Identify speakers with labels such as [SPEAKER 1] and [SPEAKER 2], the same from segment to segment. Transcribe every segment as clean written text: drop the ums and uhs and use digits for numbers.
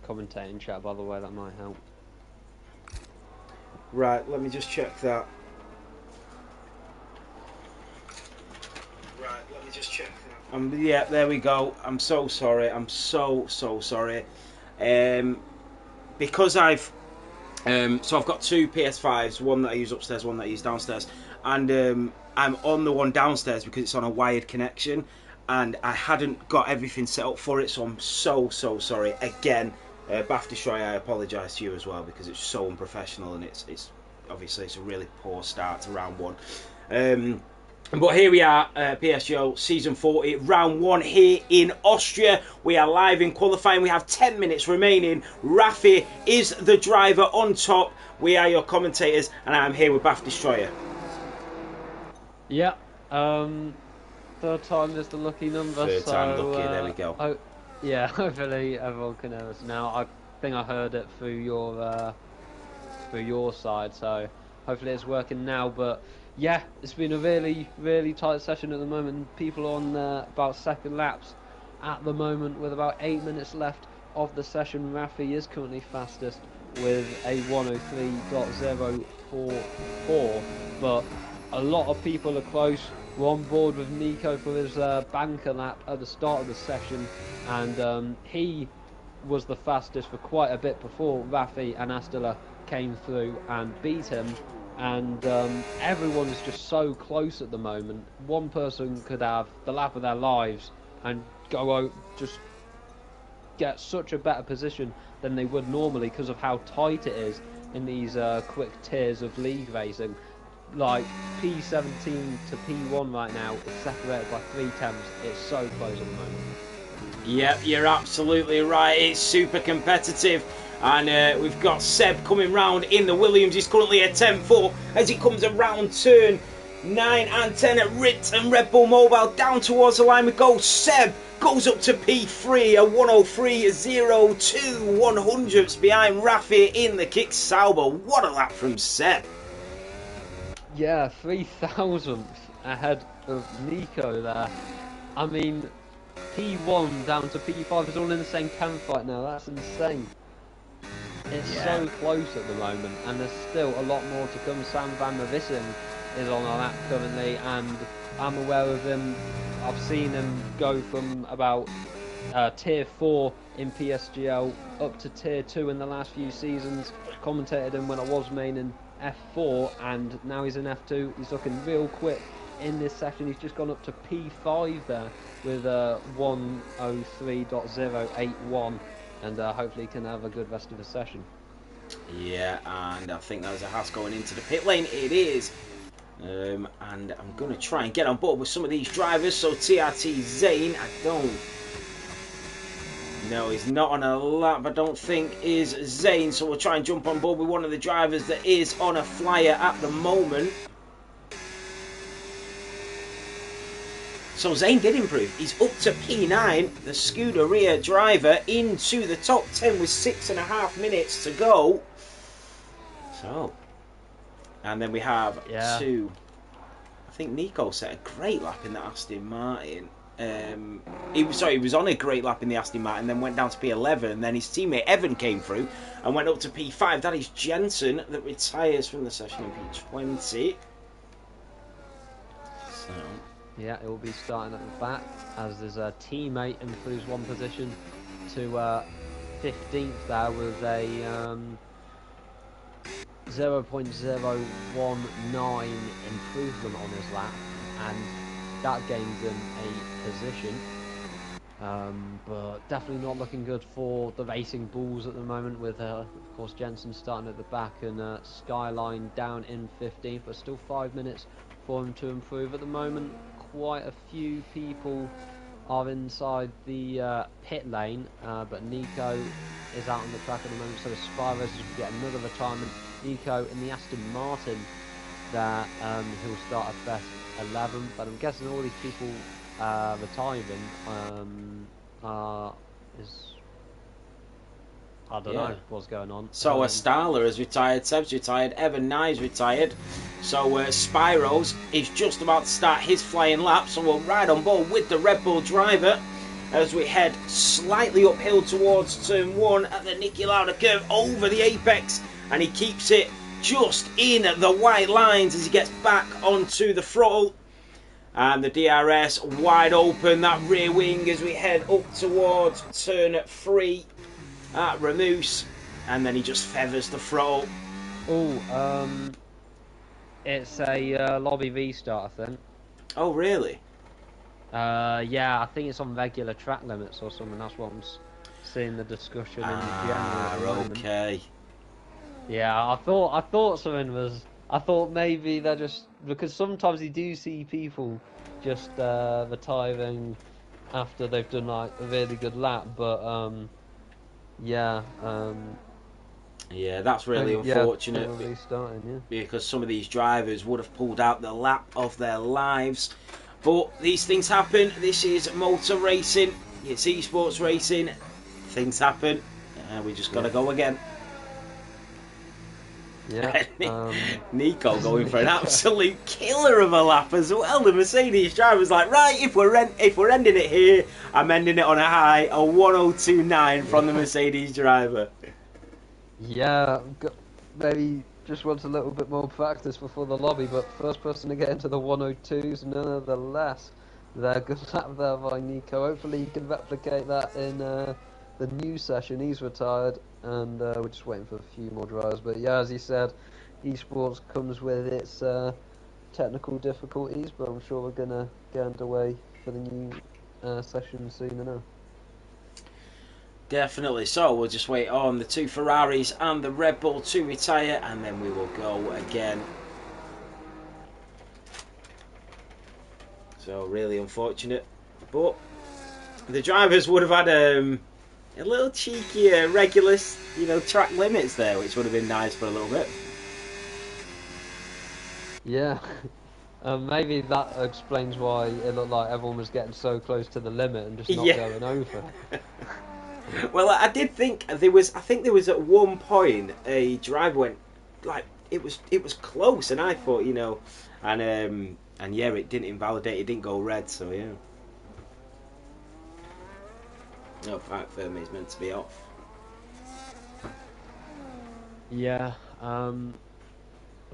[SPEAKER 1] commentating chat, by the way, that might help.
[SPEAKER 2] Right, let me just check that. Yeah, there we go. I'm so sorry. I'm so sorry. Because I've got two PS5s, one that I use upstairs, one that I use downstairs, and I'm on the one downstairs because it's on a wired connection, and I hadn't got everything set up for it, so I'm so sorry again. Bath Destroy, I apologise to you as well because it's so unprofessional, and it's obviously it's a really poor start to round one. But here we are, PSGL Season 40, Round 1 here in Austria. We are live in qualifying. We have 10 minutes remaining. Rafi is the driver on top. We are your commentators, and I'm here with Bath Destroyer.
[SPEAKER 1] Yeah, third time is the lucky number.
[SPEAKER 2] Third time lucky, there we go.
[SPEAKER 1] Yeah, hopefully everyone can hear us now. I think I heard it through your side, so hopefully it's working now. But yeah, it's been a really tight session at the moment. People are on about second laps at the moment with about 8 minutes left of the session. Rafi is currently fastest with a 103.044, but a lot of people are close. We're on board with Nico for his banker lap at the start of the session, and he was the fastest for quite a bit before Rafi and Astella came through and beat him. And everyone is just so close at the moment. One person could have the lap of their lives and go out, just get such a better position than they would normally because of how tight it is in these quick tiers of league racing. Like P17 to P1 right now is separated by 3 tenths. It's so close at the moment.
[SPEAKER 2] Yep, you're absolutely right. It's super competitive. And we've got Seb coming round in the Williams. He's currently at 10.4 as he comes around turn 9 and 10 at Ritz and Red Bull Mobile. Down towards the line we go. Seb goes up to P3, a 103.02 100ths behind Rafi in the Kick Sauber. What a lap from Seb.
[SPEAKER 1] Yeah, 3,000th ahead of Nico there. I mean, P1 down to P5 is all in the same tenth right now. That's insane. It's so close at the moment, and there's still a lot more to come. Sam van der Vissen is on our lap currently, and I'm aware of him. I've seen him go from about tier 4 in PSGL up to tier 2 in the last few seasons. Commentated him when I was main in F4, and now he's in F2. He's looking real quick in this section. He's just gone up to P5 there with 103.081. And hopefully can have a good rest of the session.
[SPEAKER 2] Yeah, and I think that was a Haas going into the pit lane. It is. And I'm going to try and get on board with some of these drivers. So TRT Zane, no, he's not on a lap, I don't think, is Zane. So we'll try and jump on board with one of the drivers that is on a flyer at the moment. So Zane did improve. He's up to P9, the Scuderia driver, into the top 10 with 6.5 minutes to go. So, and then we have two. I think Nico set a great lap in the Aston Martin. He was on a great lap in the Aston Martin, then went down to P11, and then his teammate Evan came through and went up to P5. That is Jensen that retires from the session in P20. So.
[SPEAKER 1] Yeah, it will be starting at the back as there's a teammate improves one position to 15th there with a 0.019 improvement on his lap, and that gains him a position. But definitely not looking good for the Racing Bulls at the moment with, of course, Jensen starting at the back and Skyline down in 15th, but still 5 minutes for him to improve at the moment. Quite a few people are inside the pit lane, but Nico is out on the track at the moment, so the Spyros will get another retirement. Nico in the Aston Martin that he'll start at best 11, but I'm guessing all these people retiring is I don't know what's going on.
[SPEAKER 2] So Starler has retired, Seb's retired, Evan Nye's retired. So Spyros is just about to start his flying lap, so we'll ride on board with the Red Bull driver. as we head slightly uphill towards turn 1 at the Niki Lauda curve over the apex, and he keeps it just in the white lines as he gets back onto the throttle. And the DRS wide open, that rear wing as we head up towards turn 3 at Ramus, and then he just feathers the throttle.
[SPEAKER 1] It's a lobby restart, I think.
[SPEAKER 2] Oh, really?
[SPEAKER 1] Yeah, I think it's on regular track limits or something. That's what I'm seeing the discussion in general at the moment.
[SPEAKER 2] Okay.
[SPEAKER 1] Yeah, I thought something was. I thought maybe they're just because sometimes you do see people just retiring after they've done like a really good lap, but yeah,
[SPEAKER 2] Yeah, that's really unfortunate.
[SPEAKER 1] Think restarting, yeah.
[SPEAKER 2] Because some of these drivers would have pulled out the lap of their lives. But these things happen. This is motor racing. It's esports racing. Things happen. And we just got to go again.
[SPEAKER 1] Yeah.
[SPEAKER 2] Nico going for an absolute killer of a lap as well. The Mercedes driver's like, right, if we're ending it here, I'm ending it on a high, a 102.9 from the Mercedes driver.
[SPEAKER 1] Yeah, maybe just wants a little bit more practice before the lobby, but first person to get into the 102s nonetheless. They're good lap there by Nico. Hopefully he can replicate that in the new session. He's retired, and we're just waiting for a few more drivers. But yeah, as he said, esports comes with its technical difficulties, but I'm sure we're going to get underway for the new session soon enough.
[SPEAKER 2] Definitely. So we'll just wait on the 2 Ferraris and the Red Bull to retire, and then we will go again. So really unfortunate, but the drivers would have had a little cheeky regular, track limits there, which would have been nice for a little bit.
[SPEAKER 1] Yeah. Maybe that explains why it looked like everyone was getting so close to the limit and just not going over.
[SPEAKER 2] Well, I did think there was. I think there was at one point a driver went like it was close, and I thought and yeah, it didn't invalidate. It didn't go red, so yeah. No, park permit is meant to be off.
[SPEAKER 1] Yeah. I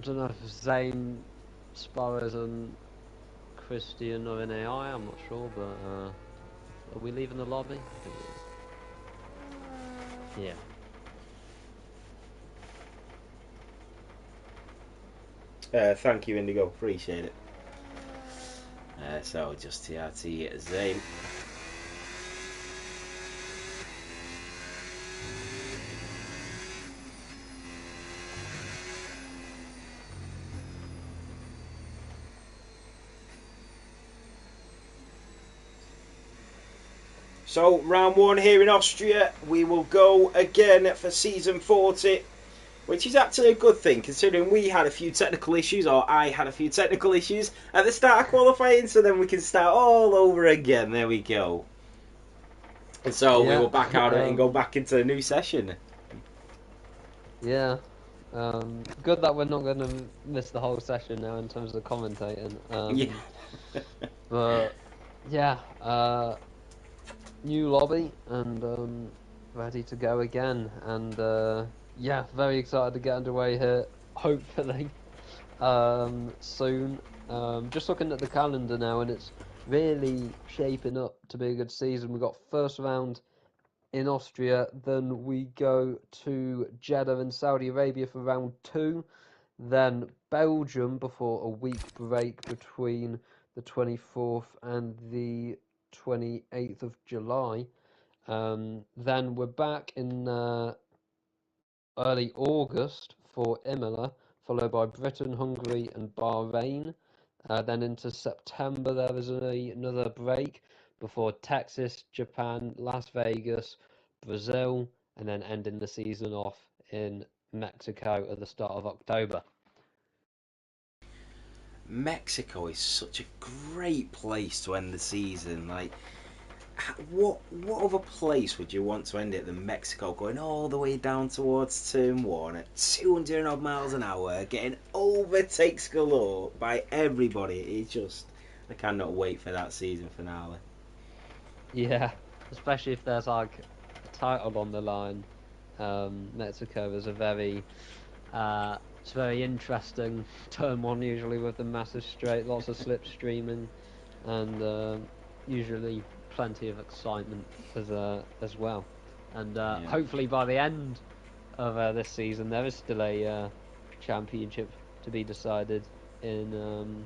[SPEAKER 1] don't know if Zane, Sparrows, and Christian are in AI. I'm not sure, but are we leaving the lobby? I think we are.
[SPEAKER 2] Yeah. Thank you, Indigo. Appreciate it. So just TRT Zane. So round 1 here in Austria, we will go again for season 40, which is actually a good thing considering we had a few technical issues, or I had a few technical issues at the start of qualifying, so then we can start all over again. There we go. And so we will back out of it and go back into the new session.
[SPEAKER 1] Yeah. Good that we're not going to miss the whole session now in terms of commentating.
[SPEAKER 2] Yeah.
[SPEAKER 1] But yeah, new lobby and ready to go again. And yeah, very excited to get underway here. Hopefully soon. Just looking at the calendar now, and it's really shaping up to be a good season. We've got first round in Austria, then we go to Jeddah in Saudi Arabia for round 2, then Belgium before a week break between the 24th and the 28th of July. Then we're back in early August for Imola, followed by Britain, Hungary, and Bahrain. Then into September, there is another break before Texas, Japan, Las Vegas, Brazil, and then ending the season off in Mexico at the start of October.
[SPEAKER 2] Mexico is such a great place to end the season. Like, what other place would you want to end it than Mexico, going all the way down towards turn 1 at 200 odd miles an hour, getting overtakes galore by everybody? It's just, I cannot wait for that season finale.
[SPEAKER 1] Yeah, especially if there's like a title on the line. Mexico is a it's very interesting turn one usually with the massive straight, lots of slipstreaming, and usually plenty of excitement as well. And
[SPEAKER 2] Yeah.
[SPEAKER 1] hopefully by the end of this season, there is still a championship to be decided in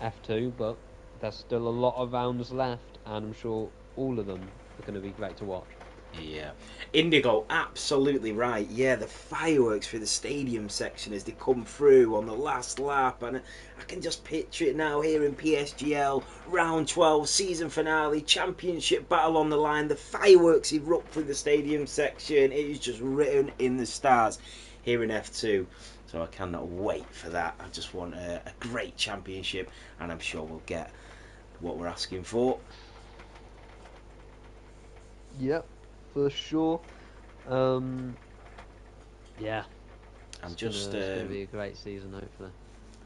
[SPEAKER 1] F2, but there's still a lot of rounds left, and I'm sure all of them are going to be great to watch.
[SPEAKER 2] Yeah. Indigo, absolutely right. Yeah, the fireworks for the stadium section as they come through on the last lap, and I can just picture it now here in PSGL, round 12, season finale, championship battle on the line. The fireworks erupt through the stadium section. It is just written in the stars here in F2. So I cannot wait for that. I just want a great championship, and I'm sure we'll get what we're asking for.
[SPEAKER 1] Yep, for sure. Um, yeah,
[SPEAKER 2] I'm just
[SPEAKER 1] it's gonna be a great season, hopefully.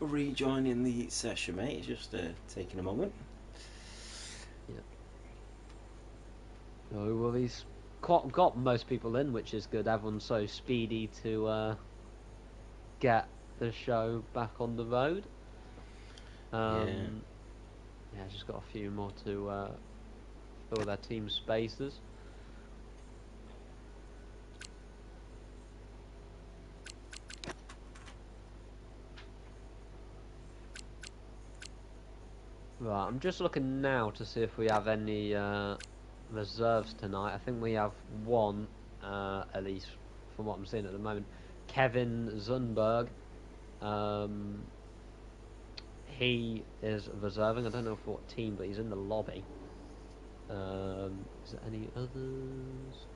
[SPEAKER 2] rejoining the session, mate. It's just taking a moment.
[SPEAKER 1] Yeah, no worries. Got most people in, which is good. Everyone's so speedy to get the show back on the road.
[SPEAKER 2] Yeah.
[SPEAKER 1] Um, yeah, just got a few more to fill their team spaces. Right, I'm just looking now to see if we have any reserves tonight. I think we have one, at least from what I'm seeing at the moment. Kevin Zunberg. Um, he is reserving. I don't know for what team, but he's in the lobby. Is there any others?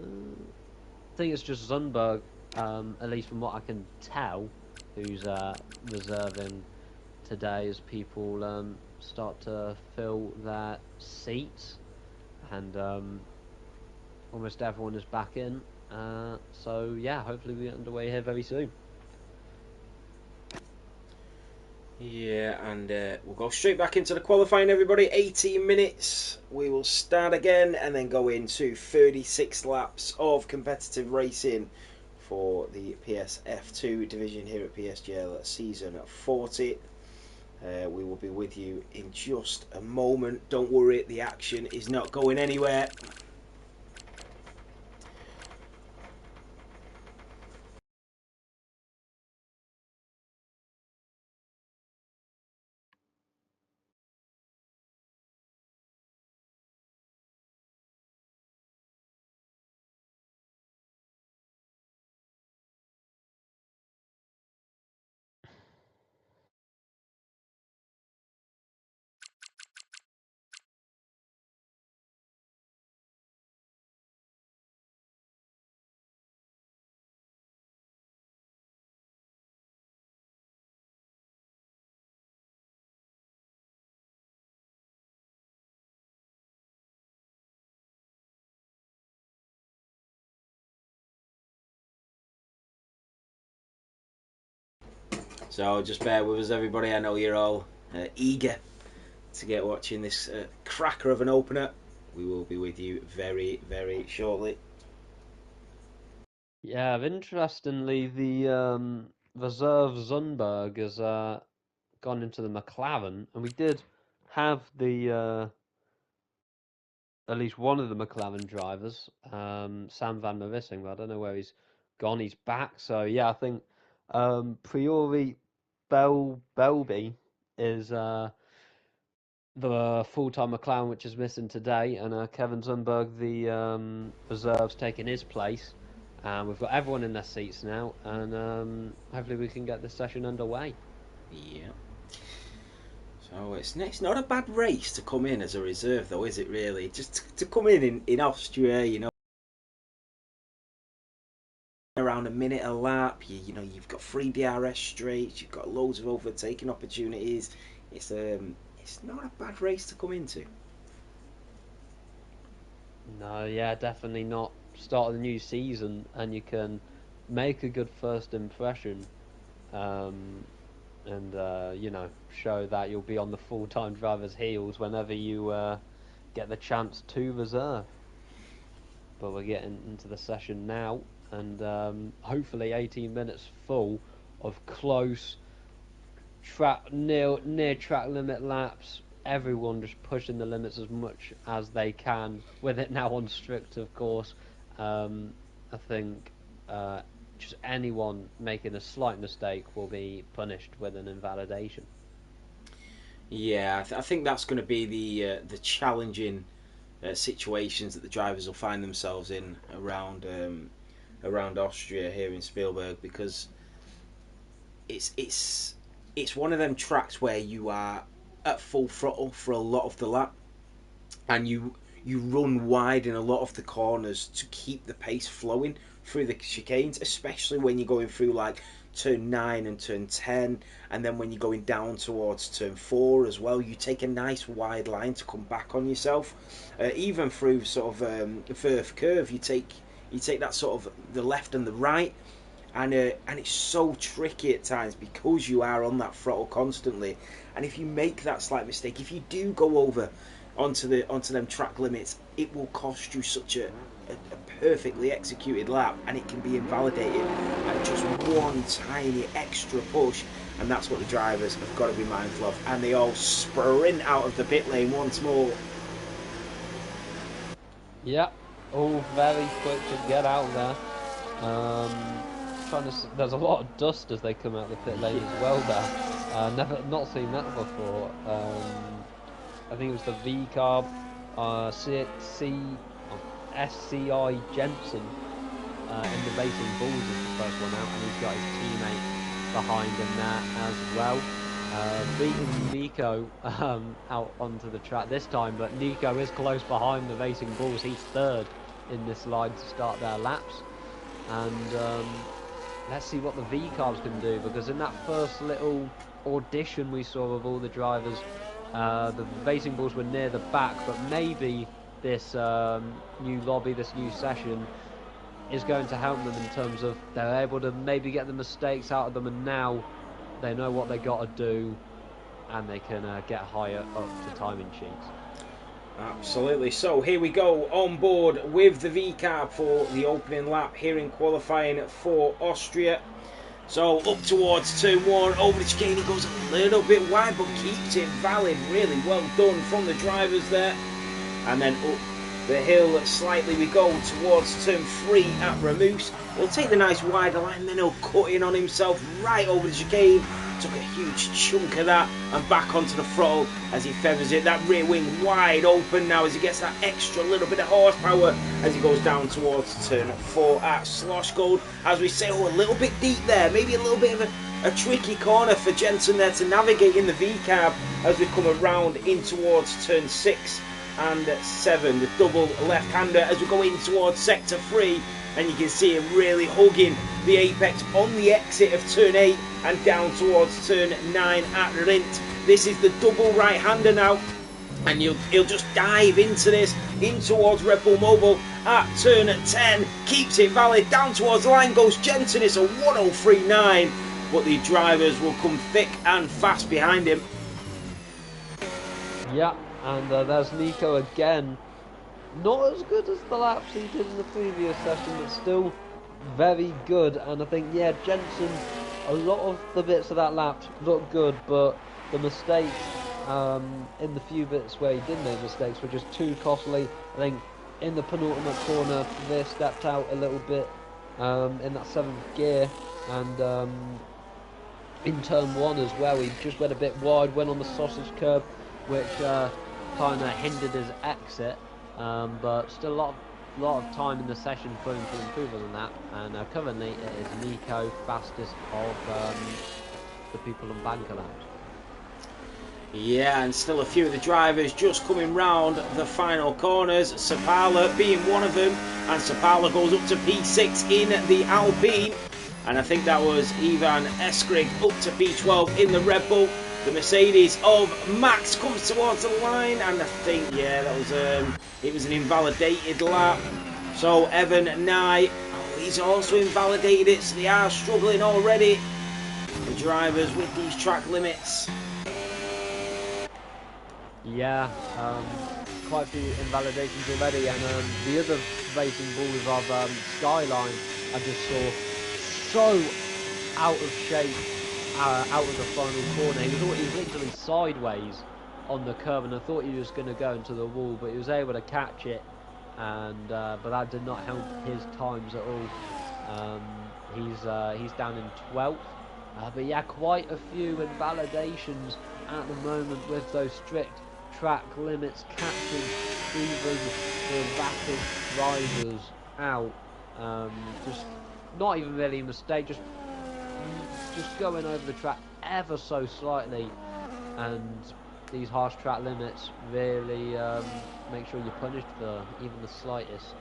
[SPEAKER 1] I think it's just Zunberg, at least from what I can tell, who's reserving today as people start to fill their seats, and almost everyone is back in. So yeah, hopefully we get underway here very soon.
[SPEAKER 2] Yeah, and we'll go straight back into the qualifying, everybody. 18 minutes. We will start again and then go into 36 laps of competitive racing for the PSF2 division here at PSGL season 40. We will be with you in just a moment. Don't worry, the action is not going anywhere. So just bear with us, everybody. I know you're all eager to get watching this cracker of an opener. We will be with you very, very shortly.
[SPEAKER 1] Yeah, interestingly, the reserve Zunberg has gone into the McLaren, and we did have the at least one of the McLaren drivers, Sam Van Marissing, but I don't know where he's gone. He's back, so yeah, I think Priori Belby is the full-time McLaren, which is missing today, and Kevin Zunberg, the reserves, taking his place. We've got everyone in their seats now, and hopefully we can get this session underway.
[SPEAKER 2] Yeah. So it's not a bad race to come in as a reserve, though, is it? Really, just to come in Austria, around a minute a lap. You've got three DRS straights. You've got loads of overtaking opportunities. It's not a bad race to come into.
[SPEAKER 1] No, yeah, definitely not. Start of the new season, and you can make a good first impression, um, and show that you'll be on the full-time driver's heels whenever you get the chance to reserve. But we're getting into the session now, and hopefully 18 minutes full of close track near track limit laps. Everyone just pushing the limits as much as they can. With it now on strict, of course. I think just anyone making a slight mistake will be punished with an invalidation.
[SPEAKER 2] Yeah, I think that's going to be the challenging situations that the drivers will find themselves in around Austria here in Spielberg, because it's one of them tracks where you are at full throttle for a lot of the lap, and you run wide in a lot of the corners to keep the pace flowing through the chicanes, especially when you're going through like turn 9 and turn 10, and then when you're going down towards turn 4 as well, you take a nice wide line to come back on yourself. Even through sort of the first curve, you take that sort of the left and the right, and it's so tricky at times because you are on that throttle constantly, and if you make that slight mistake, if you do go over onto them track limits, it will cost you such a perfectly executed lap, and it can be invalidated at just one tiny extra push, and that's what the drivers have got to be mindful of, and they all sprint out of the pit lane once more.
[SPEAKER 1] Yeah, all very quick to get out there. There's a lot of dust as they come out the pit lane as well there. Never not seen that before. I think it was the V carb, SCI Jensen in the Racing Bulls is the first one out, and he's got his teammate behind him there as well. Beating Nico out onto the track this time, but Nico is close behind the Racing Bulls. He's third in this line to start their laps, and let's see what the V-Carbs can do, because in that first little audition we saw of all the drivers, the Racing Bulls were near the back, but maybe this new lobby, this new session is going to help them in terms of they're able to maybe get the mistakes out of them, and now they know what they got to do, and they can get higher up to timing sheets.
[SPEAKER 2] Absolutely. So here we go on board with the V-Carb for the opening lap here in qualifying for Austria. So up towards turn 1, over the chicane, he goes a little bit wide but keeps it valid. Really well done from the drivers there. And then up the hill slightly we go towards turn 3 at Ramus. He'll take the nice wide line, then he'll cut in on himself right over the chicane. Took a huge chunk of that and back onto the throttle as he feathers it. That rear wing wide open now as he gets that extra little bit of horsepower as he goes down towards turn 4 at Slosh Gold. As we say, a little bit deep there, maybe a little bit of a tricky corner for Jensen there to navigate in the V-Carb as we come around in towards turn 6 and 7. The double left-hander as we go in towards sector 3, and you can see him really hugging the apex on the exit of turn 8 and down towards turn 9 at Rint. This is the double right-hander now, and he'll just dive into this, in towards Red Bull Mobile at turn 10, keeps it valid, down towards the line goes Jensen. It's a 1:03.9, but the drivers will come thick and fast behind him.
[SPEAKER 1] Yeah, and there's Nico again. Not as good as the laps he did in the previous session, but still very good. And I think, yeah, Jensen, a lot of the bits of that lap looked good, but the mistakes in the few bits where he did make mistakes were just too costly. I think in the penultimate corner, they stepped out a little bit in that 7th gear, and in turn 1 as well, he just went a bit wide, went on the sausage curb, which kind of hindered his exit. But still a lot of time in the session for him to improve on that, and currently it is Nico fastest of the people on Banker Laps.
[SPEAKER 2] Yeah, and still a few of the drivers just coming round the final corners, Sapala being one of them, and Sapala goes up to P6 in the Alpine, and I think that was Ivan Eskrig up to P12 in the Red Bull. The Mercedes of Max comes towards the line, and I think, yeah, that was it was an invalidated lap. So Evan Nye, he's also invalidated it, so they are struggling already, the drivers with these track limits.
[SPEAKER 1] Yeah, quite a few invalidations already, and the other racing balls of Skyline I just saw so out of shape out of the final corner. He was literally sideways on the curve, and I thought he was going to go into the wall, but he was able to catch it, and but that did not help his times at all. He's down in 12th, but yeah, quite a few invalidations at the moment with those strict track limits catching even the rapid drivers out. Just not even really a mistake, just going over the track ever so slightly, and these harsh track limits really make sure you're punished for even the slightest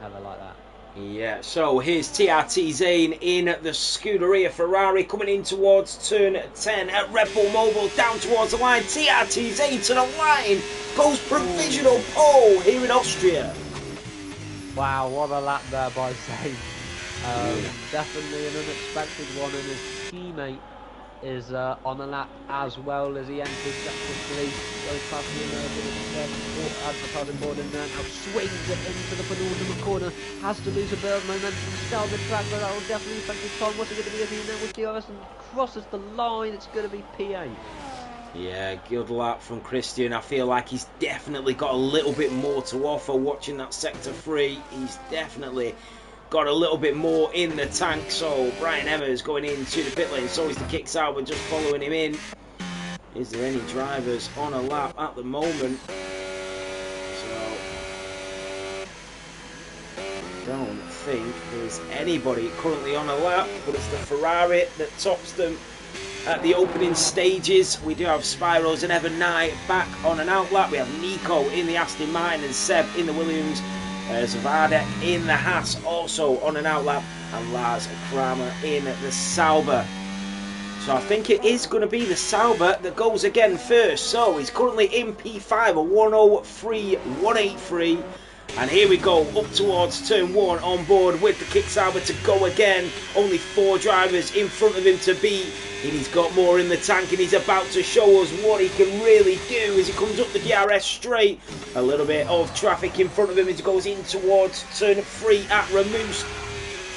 [SPEAKER 1] error like that.
[SPEAKER 2] Yeah, so here's TRT Zane in the Scuderia Ferrari coming in towards turn 10 at Red Bull Mobile, down towards the line. TRT Zane to the line, goes provisional pole here in Austria.
[SPEAKER 1] Wow, what a lap there by Zane. Definitely an unexpected one, and his teammate is on a lap as well as he enters sector 3. Goes past the advertising board and then swings it into the penultimate corner. Has to lose a bit of momentum to start the track, but that will definitely affect his time. What's it going to be if he now with DRS and crosses the line? It's going to be P8.
[SPEAKER 2] Yeah, good lap from Christian. I feel like he's definitely got a little bit more to offer watching that sector 3. He's definitely got a little bit more in the tank. So Brian Evers going into the pit lane, so is the Kick Sauber just following him in. Is there any drivers on a lap at the moment? So I don't think there's anybody currently on a lap, but it's the Ferrari that tops them at the opening stages. We do have Spyros and Evan Knight back on an outlap. We have Nico in the Aston Martin and Seb in the Williams. Zavada in the Haas also on an outlap, and Lars Kramer in the Sauber. So I think it is going to be the Sauber that goes again first. So he's currently in P5, a 103.183. And here we go, up towards turn 1, on board with the Kick Sauber to go again. Only 4 drivers in front of him to beat. And he's got more in the tank, and he's about to show us what he can really do as he comes up the DRS straight. A little bit of traffic in front of him as he goes in towards turn 3 at Ramus.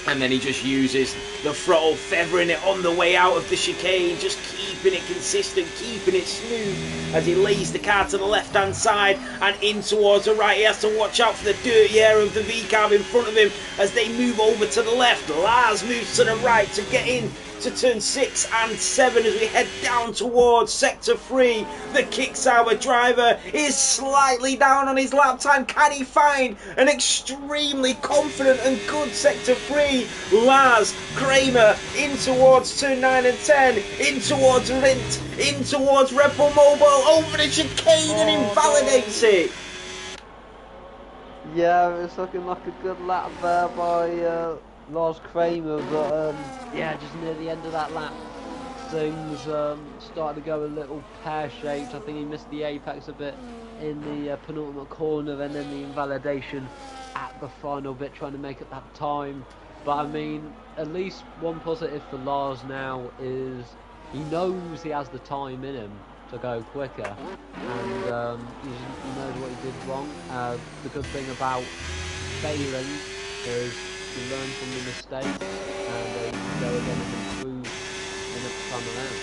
[SPEAKER 2] And then he just uses the throttle, feathering it on the way out of the chicane, just keeping it consistent, keeping it smooth as he lays the car to the left-hand side and in towards the right. He has to watch out for the dirty air of the V-carb in front of him as they move over to the left. Lars moves to the right to get in to turn 6 and 7 as we head down towards sector 3. The Kick Sauber driver is slightly down on his lap time. Can he find an extremely confident and good sector 3? Lars Kramer in towards turn 9 and 10, in towards Rindt, in towards Red Bull Mobile, over the chicane and invalidates it.
[SPEAKER 1] Yeah, it's looking like a good lap there by Lars Kramer, but yeah, just near the end of that lap, things started to go a little pear-shaped. I think he missed the apex a bit in the penultimate corner, and then the invalidation at the final bit, trying to make up that time. But I mean, at least one positive for Lars now is he knows he has the time in him to go quicker, and he knows what he did wrong. The good thing about failing is you learn from the mistake, and you can go again and improve the next time around.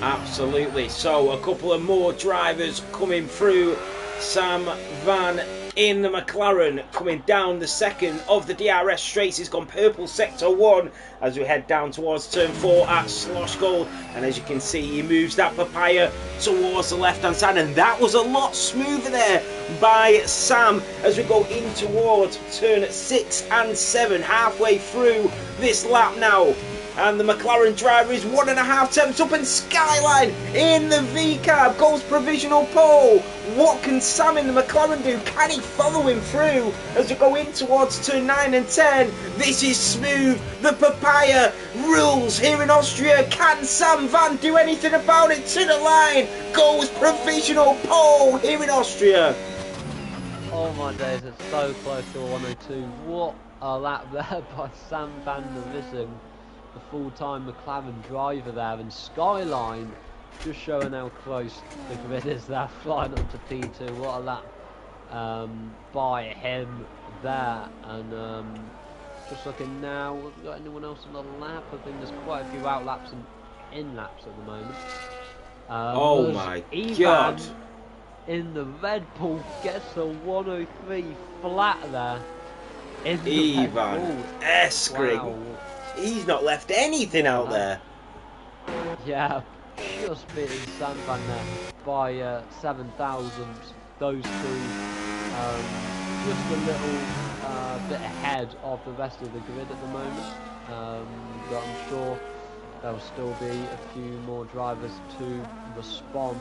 [SPEAKER 2] Absolutely. So a couple of more drivers coming through. Sam Van in the McLaren coming down the second of the DRS straights. He's gone purple sector 1 as we head down towards turn 4 at Slosh Gold, and as you can see, he moves that papaya towards the left hand side, and that was a lot smoother there by Sam as we go in towards turn 6 and 7, halfway through this lap now. And the McLaren driver is 1.5 temps up, and Skyline in the V-carb goes provisional pole. What can Sam in the McLaren do? Can he follow him through as we go in towards turn 9 and 10? This is smooth. The papaya rules here in Austria. Can Sam Van do anything about it? To the line goes provisional pole here in Austria.
[SPEAKER 1] Oh my days, it's so close to a 102. What a lap there by Sam Van der Vissing, the full-time McLaren driver there, and Skyline just showing how close the grid is there, flying up to P2. What a lap by him there. And just looking now, have we got anyone else on the lap? I think there's quite a few out laps and in laps at the moment.
[SPEAKER 2] Oh my
[SPEAKER 1] Ivan
[SPEAKER 2] God.
[SPEAKER 1] in the Red Bull gets a 103 flat there. In the Red
[SPEAKER 2] Ivan
[SPEAKER 1] Bull.
[SPEAKER 2] Eskring.
[SPEAKER 1] Wow.
[SPEAKER 2] He's not left anything out there.
[SPEAKER 1] Yeah, just beating Sandvan there by 7 thousandths. Those two just a little bit ahead of the rest of the grid at the moment. But I'm sure there'll still be a few more drivers to respond.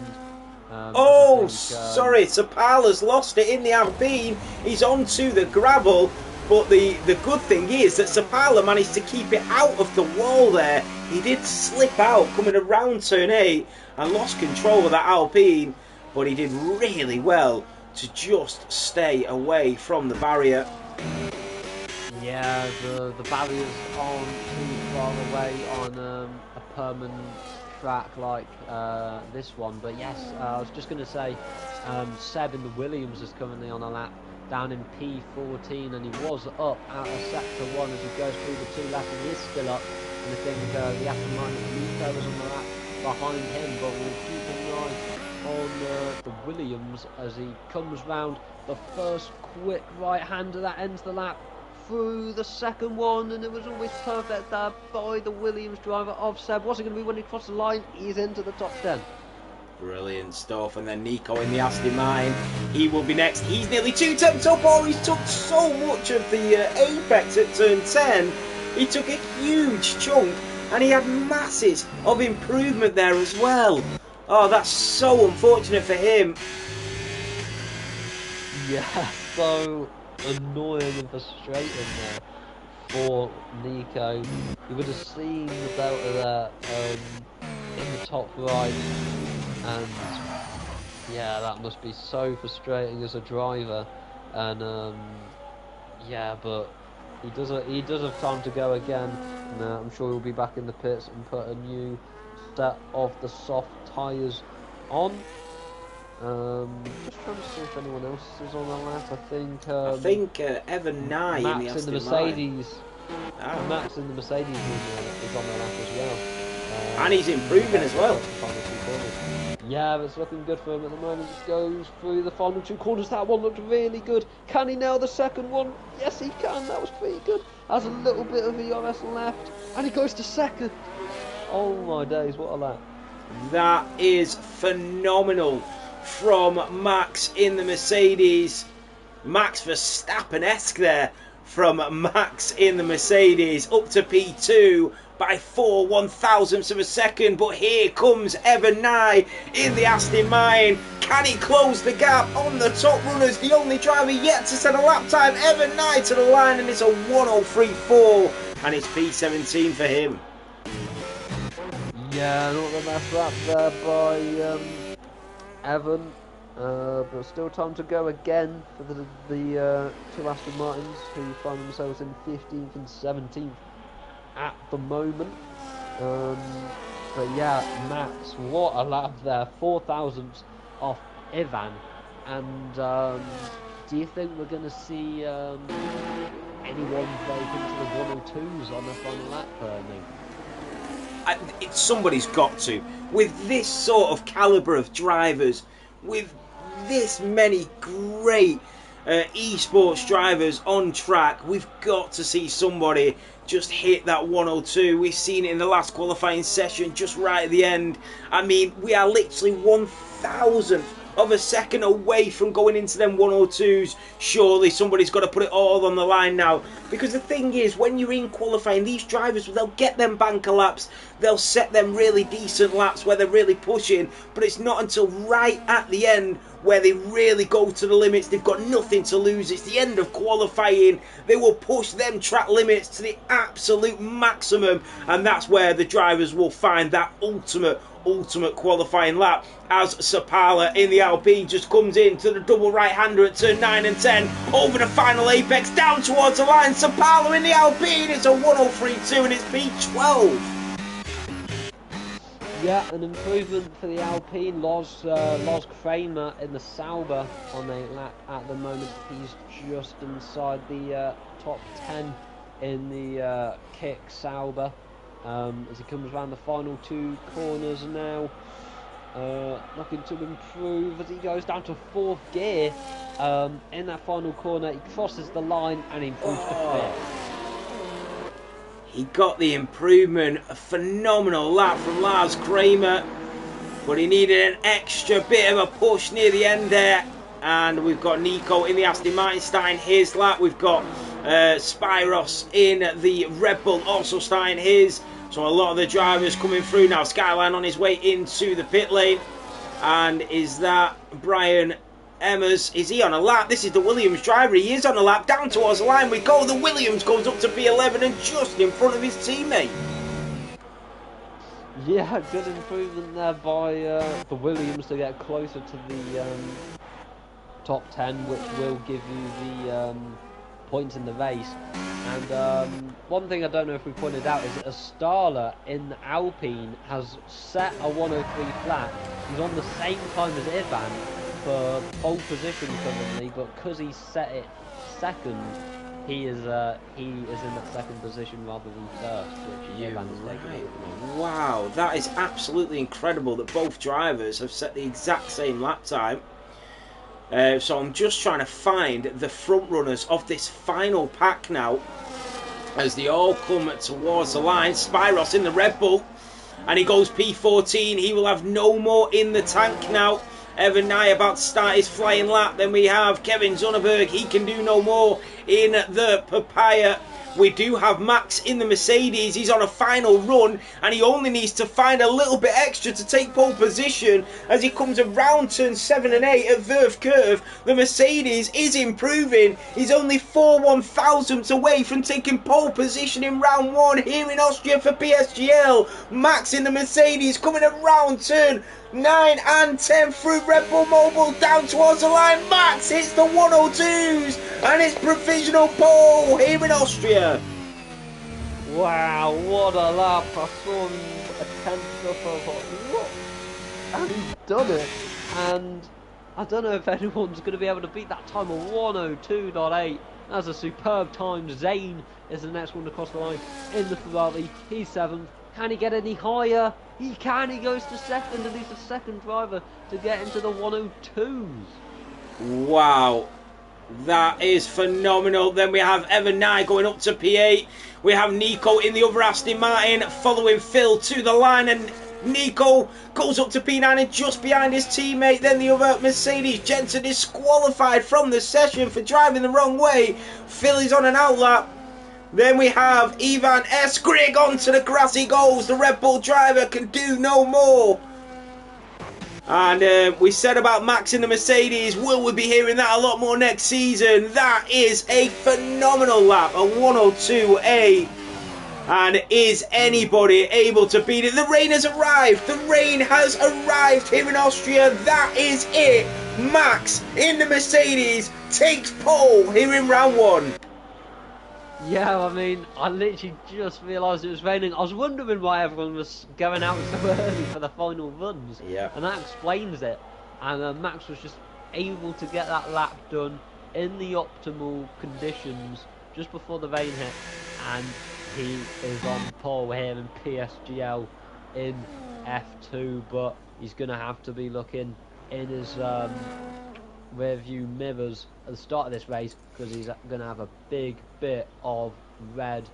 [SPEAKER 2] Sorry, Sapala's lost it in the Alpine. He's onto the gravel. But the good thing is that Sapala managed to keep it out of the wall there. He did slip out coming around turn 8 and lost control of that Alpine. But he did really well to just stay away from the barrier.
[SPEAKER 1] Yeah, the barriers aren't too far away on a permanent track like this one. But yes, I was just going to say, Seb in the Williams is currently on a lap down in P14, and he was up out of sector 1 as he goes through the 2 laps, and he is still up. And I think the Aston Martin Nico is on the lap behind him, but we'll keep an eye on the Williams as he comes round the first quick right-hander that ends the lap through the second one, and it was always perfect there by the Williams driver of Seb. What's it going to be when he crosses the line? He's into the top 10.
[SPEAKER 2] Brilliant stuff. And then Nico in the Aston Martin, he will be next. He's nearly 2 tenths up, or he's took so much of the apex at turn 10. He took a huge chunk, and he had masses of improvement there as well. Oh, that's so unfortunate for him.
[SPEAKER 1] Yeah, so annoying and frustrating there for Nico. You would have seen the delta there in the top right, and yeah, that must be so frustrating as a driver. And yeah, but he does have time to go again, and I'm sure he'll be back in the pits and put a new set of the soft tyres on. Just trying to see if anyone else is on the lap. I think
[SPEAKER 2] Evan Nye
[SPEAKER 1] Max in the Mercedes.
[SPEAKER 2] Oh.
[SPEAKER 1] Max in the Mercedes is on the lap as well.
[SPEAKER 2] And he's improving as well.
[SPEAKER 1] Yeah, it's looking good for him at the moment. He goes through the final 2 corners. That one looked really good. Can he nail the second one? Yes, he can. That was pretty good. Has a little bit of ERS left, and he goes to second. Oh my days, what a lap!
[SPEAKER 2] That is phenomenal from Max in the Mercedes. Max Verstappen-esque there from Max in the Mercedes, up to P2 by 4 1/1000ths of a second. But here comes Evan Nye in the Aston Martin. Can he close the gap on the top runners? The only driver yet to set a lap time, Evan Nye to the line, and it's a 1:03.4, and it's P17 for him.
[SPEAKER 1] Yeah, not the best lap there by Evan, but still time to go again for the 2 Aston Martins, who find themselves in 15th and 17th at the moment. But yeah, Max, what a lap there, 4 thousandths off Ivan. And do you think we're going to see anyone break into the 102s on the final lap, Nick?
[SPEAKER 2] Somebody's got to. With this sort of calibre of drivers, with this many great esports drivers on track, we've got to see somebody just hit that 102. We've seen it in the last qualifying session, just right at the end. I mean, we are literally 1,000th of a second away from going into them 102s. Surely somebody's got to put it all on the line now, because the thing is, when you're in qualifying, these drivers, they'll get them banker laps, they'll set them really decent laps where they're really pushing, but it's not until right at the end where they really go to the limits. They've got nothing to lose. It's the end of qualifying. They will push them track limits to the absolute maximum, and that's where the drivers will find that ultimate qualifying lap, as Sapala in the Alpine just comes in to the double right-hander at turn 9 and 10, over the final apex, down towards the line. Sapala in the Alpine, it's a 1:03.2, and it's P12.
[SPEAKER 1] Yeah, an improvement for the Alpine. Los Kramer in the Sauber on a lap at the moment. He's just inside the top 10 in the kick Sauber as he comes around the final 2 corners now. Looking to improve as he goes down to 4th gear in that final corner. He crosses the line and he improves to 5th.
[SPEAKER 2] He got the improvement, a phenomenal lap from Lars Kramer, but he needed an extra bit of a push near the end there. And we've got Nico in the Aston Martin starting his lap. We've got Spyros in the Red Bull also starting his. So a lot of the drivers coming through now. Skyline on his way into the pit lane. And is that Brian Emmers? Is he on a lap? This is the Williams driver. He is on a lap. Down towards the line we go. The Williams goes up to P11 and just in front of his teammate.
[SPEAKER 1] Yeah, good improvement there by the Williams to get closer to the top 10, which will give you the points in the race. And one thing I don't know if we pointed out is that Astala in Alpine has set a 103 flat. He's on the same time as Ivan for pole position currently, but because he set it second, he is in that second position rather than first, which Ivan has taken over.
[SPEAKER 2] Wow, that is absolutely incredible that both drivers have set the exact same lap time. So I'm just trying to find the front runners of this final pack now as they all come towards the line. Spyros in the Red Bull and he goes P14. He will have no more in the tank now. Evan Nye about to start his flying lap. Then we have Kevin Zunneberg. He can do no more in the Papaya. We do have Max in the Mercedes. He's on a final run and he only needs to find a little bit extra to take pole position as he comes around turn 7 and 8 at Verve Curve. The Mercedes is improving. He's only 4/1000ths away from taking pole position in round 1 here in Austria for PSGL. Max in the Mercedes coming around turn 9 and 10 through Red Bull Mobile down towards the line. Max hits the 102s and it's provisional pole here in Austria.
[SPEAKER 1] Wow, what a lap. I saw him a 10th up. I thought, what? And he's done it. And I don't know if anyone's going to be able to beat that time of 102.8. That's a superb time. Zane is the next one to cross the line in the Ferrari. He's 7th. Can he get any higher? He can. He goes to 2nd and he's the 2nd driver to get into the 102s.
[SPEAKER 2] Wow. That is phenomenal. Then we have Evan Nye going up to P8. We have Nico in the other Aston Martin following Phil to the line, and Nico goes up to P9 and just behind his teammate. Then the other Mercedes, Jensen, disqualified from the session for driving the wrong way. Phil is on an outlap. Then we have Ivan S. Grigg onto the grassy goals. The Red Bull driver can do no more. And we said about Max in the Mercedes, will we be hearing that a lot more next season? That is a phenomenal lap, a 102.8. And is anybody able to beat it? The rain has arrived. The rain has arrived here in Austria. That is it. Max in the Mercedes takes pole here in round 1.
[SPEAKER 1] Yeah, I mean, I literally just realised it was raining. I was wondering why everyone was going out so early for the final runs.
[SPEAKER 2] Yeah.
[SPEAKER 1] And that explains it. And Max was just able to get that lap done in the optimal conditions just before the rain hit. And he is on pole here in PSGL in F2. But he's going to have to be looking in his rear view mirrors at the start of this race because he's going to have a big bit of red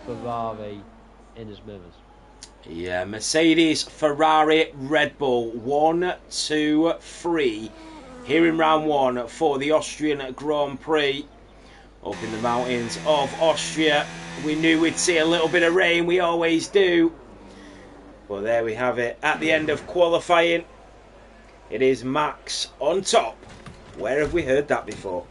[SPEAKER 1] Ferrari in his mirrors.
[SPEAKER 2] Yeah, Mercedes, Ferrari, Red Bull, 1, 2, 3 here in round 1 for the Austrian Grand Prix up in the mountains of Austria. We knew we'd see a little bit of rain, we always do, but there we have it. At the end of qualifying, it is Max on top. Where have we heard that before?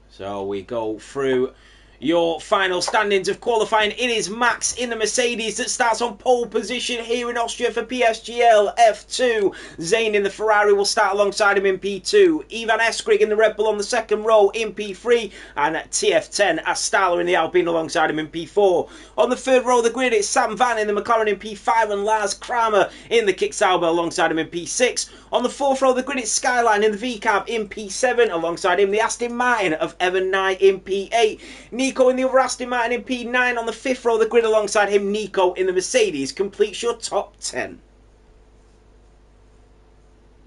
[SPEAKER 2] So we go through Your final standings of qualifying, it is Max in the Mercedes that starts on pole position here in Austria for PSGL F2. Zane in the Ferrari will start alongside him in P2. Ivan Eskrig in the Red Bull on the second row in P3. And TF10 Astala in the Alpine alongside him in P4. On the third row of the grid, it's Sam Van in the McLaren in P5 and Lars Kramer in the Kick-Sauber alongside him in P6. On the fourth row of the grid, it's Skyline in the VCAV in P7 alongside him the Aston Martin of Evan Nye in P8. Nico in the other Aston Martin in P9. On the fifth row of the grid alongside him, Nico in the Mercedes completes your top 10.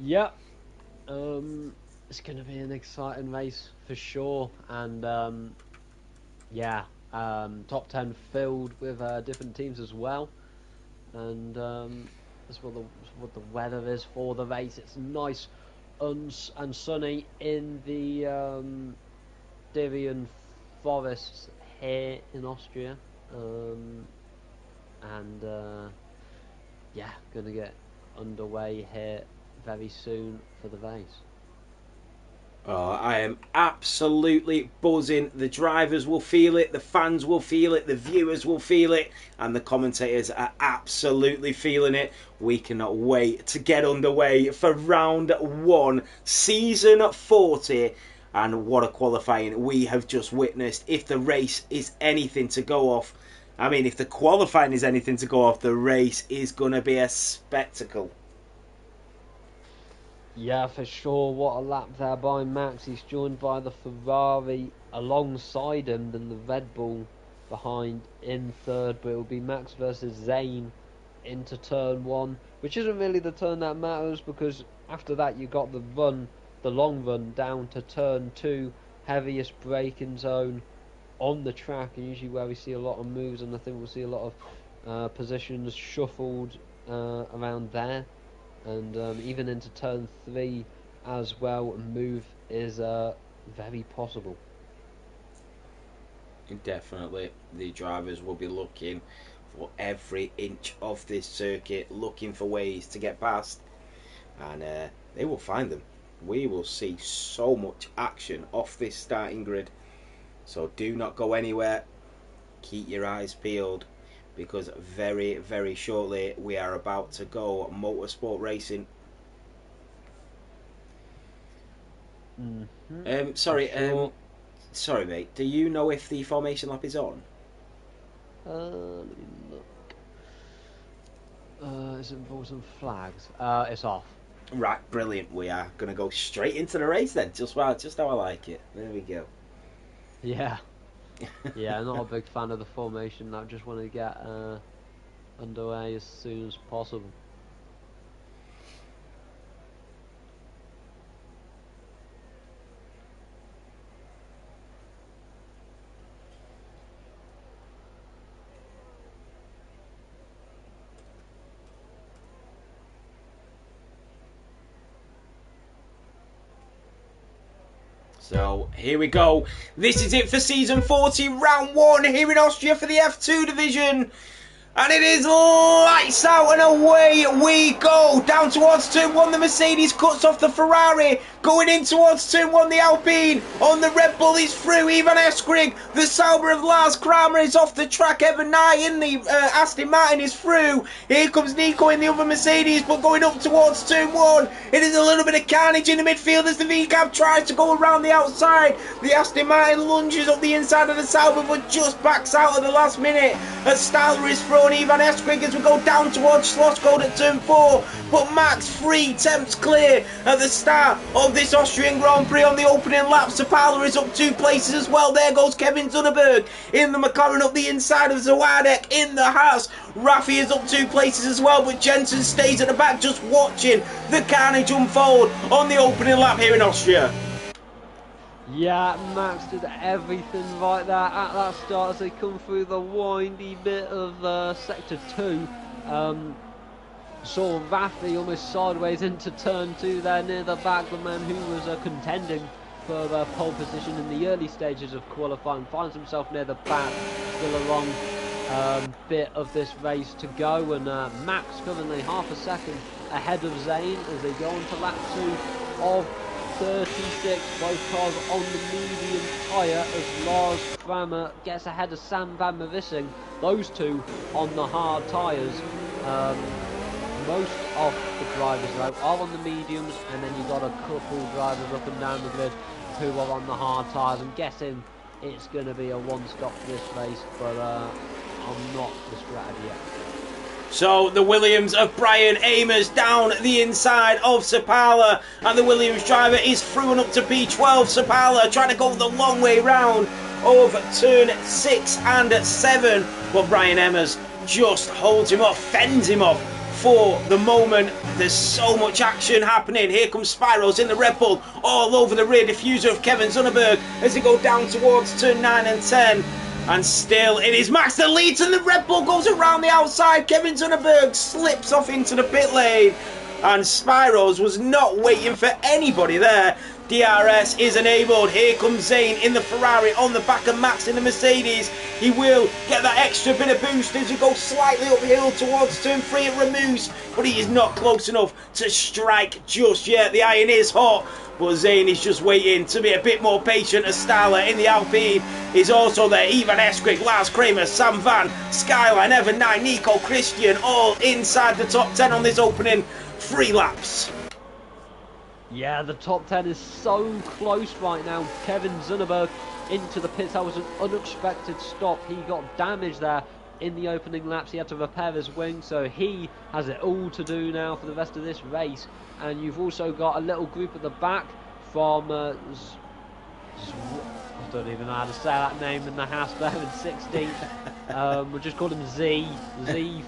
[SPEAKER 1] Yep. It's going to be an exciting race for sure. And yeah, top 10 filled with different teams as well. And that's what the weather is for the race. It's nice and sunny in the Divian forests here in Austria, and yeah, gonna get underway here very soon for the race.
[SPEAKER 2] Oh, I am absolutely buzzing. The drivers will feel it, the fans will feel it, the viewers will feel it, and the commentators are absolutely feeling it. We cannot wait to get underway for round 1, season 40. And what a qualifying we have just witnessed. If the race is anything to go off, I mean, if the qualifying is anything to go off, the race is going to be a spectacle.
[SPEAKER 1] Yeah, for sure. What a lap there by Max. He's joined by the Ferrari alongside him, then the Red Bull behind in third. But it will be Max versus Zane into turn 1, which isn't really the turn that matters, because after that you got the long run down to turn 2, heaviest braking zone on the track, and usually where we see a lot of moves, and I think we'll see a lot of positions shuffled around there, and even into turn 3 as well. A move is very possible.
[SPEAKER 2] Definitely, the drivers will be looking for every inch of this circuit, looking for ways to get past, and they will find them. We will see so much action off this starting grid, so do not go anywhere. Keep your eyes peeled, because very, very shortly we are about to go motorsport racing. Sorry,
[SPEAKER 1] sure.
[SPEAKER 2] Sorry mate, do you know if the formation lap is on?
[SPEAKER 1] Let me look. Is it important flags? It's off.
[SPEAKER 2] Right, brilliant. We are going to go straight into the race then. Just how I like it. There we go.
[SPEAKER 1] Yeah. Yeah, not a big fan of the formation. I just want to get underway as soon as possible.
[SPEAKER 2] So here we go. This is it for season 40, round 1 here in Austria for the F2 division. And it is lights out and away we go. Down towards turn 1, the Mercedes cuts off the Ferrari. Going in towards turn 1, the Alpine. On the Red Bull is through. Ivan Eskrig. The Sauber of Lars Kramer is off the track. Evan Nye in the Aston Martin is through. Here comes Nico in the other Mercedes, but going up towards turn 1. It is a little bit of carnage in the midfield as the VCAV tries to go around the outside. The Aston Martin lunges up the inside of the Sauber, but just backs out at the last minute. As Stahler is thrown. Ivan Eskrig as we go down towards Slosgold at turn 4. But Max 3 attempts clear at the start of this Austrian Grand Prix on the opening lap. Sapala is up 2 places as well. There goes Kevin Zunneberg in the McLaren up the inside of Zawadek in the Haas. Raffi is up 2 places as well, but Jensen stays at the back just watching the carnage unfold on the opening lap here in Austria.
[SPEAKER 1] Yeah, Max did everything right there at that start as they come through the windy bit of sector 2. Saw Raffi almost sideways into turn 2 there near the back. The man who was contending for the pole position in the early stages of qualifying finds himself near the back. Still a long bit of this race to go, and Max currently half a second ahead of Zane as they go on to lap 2 of 36. Both cars on the medium tyre as Lars Kramer gets ahead of Sam Van Marissing. Those two on the hard tyres. Most of the drivers though are on the mediums, and then you've got a couple drivers up and down the grid who are on the hard tyres. I'm guessing it's going to be a one-stop for this race, but I'm not the strategy yet.
[SPEAKER 2] So the Williams of Brian Amers down the inside of Sapala, and the Williams driver is through and up to P12. Sapala trying to go the long way round of turn 6 and 7, but Brian Amers just holds him off, fends him off for the moment. There's so much action happening. Here comes Spiros in the Red Bull all over the rear diffuser of Kevin Zunneberg as they go down towards turn 9 and 10. And still it is Max that leads, and the Red Bull goes around the outside. Kevin Zunneberg slips off into the pit lane, and Spiros was not waiting for anybody there. DRS is enabled. Here comes Zane in the Ferrari on the back of Max in the Mercedes. He will get that extra bit of boost as he goes slightly uphill towards turn 3 at Ramus, but he is not close enough to strike just yet. The iron is hot, but Zane is just waiting to be a bit more patient as Starler in the Alpine is also there. Ivan Eskrig, Lars Kramer, Sam Van, Skyline, Evan 9, Nico, Christian, all inside the top 10 on this opening 3 laps.
[SPEAKER 1] Yeah, the top 10 is so close right now. Kevin Zunneberg into the pits. That was an unexpected stop. He got damaged there in the opening laps. He had to repair his wing, so he has it all to do now for the rest of this race. And you've also got a little group at the back from I don't even know how to say that name in the house there in 16th. We'll just call him Z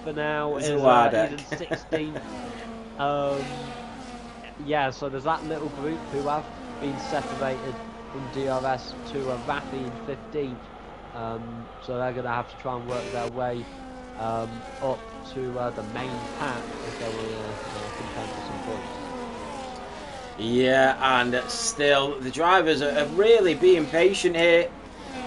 [SPEAKER 1] for now. He's in 16th. Yeah, so there's that little group who have been separated from DRS to Rafi in 15th. So they're going to have to try and work their way up to the main pack if they will contend for some points.
[SPEAKER 2] Yeah, and still the drivers are really being patient here.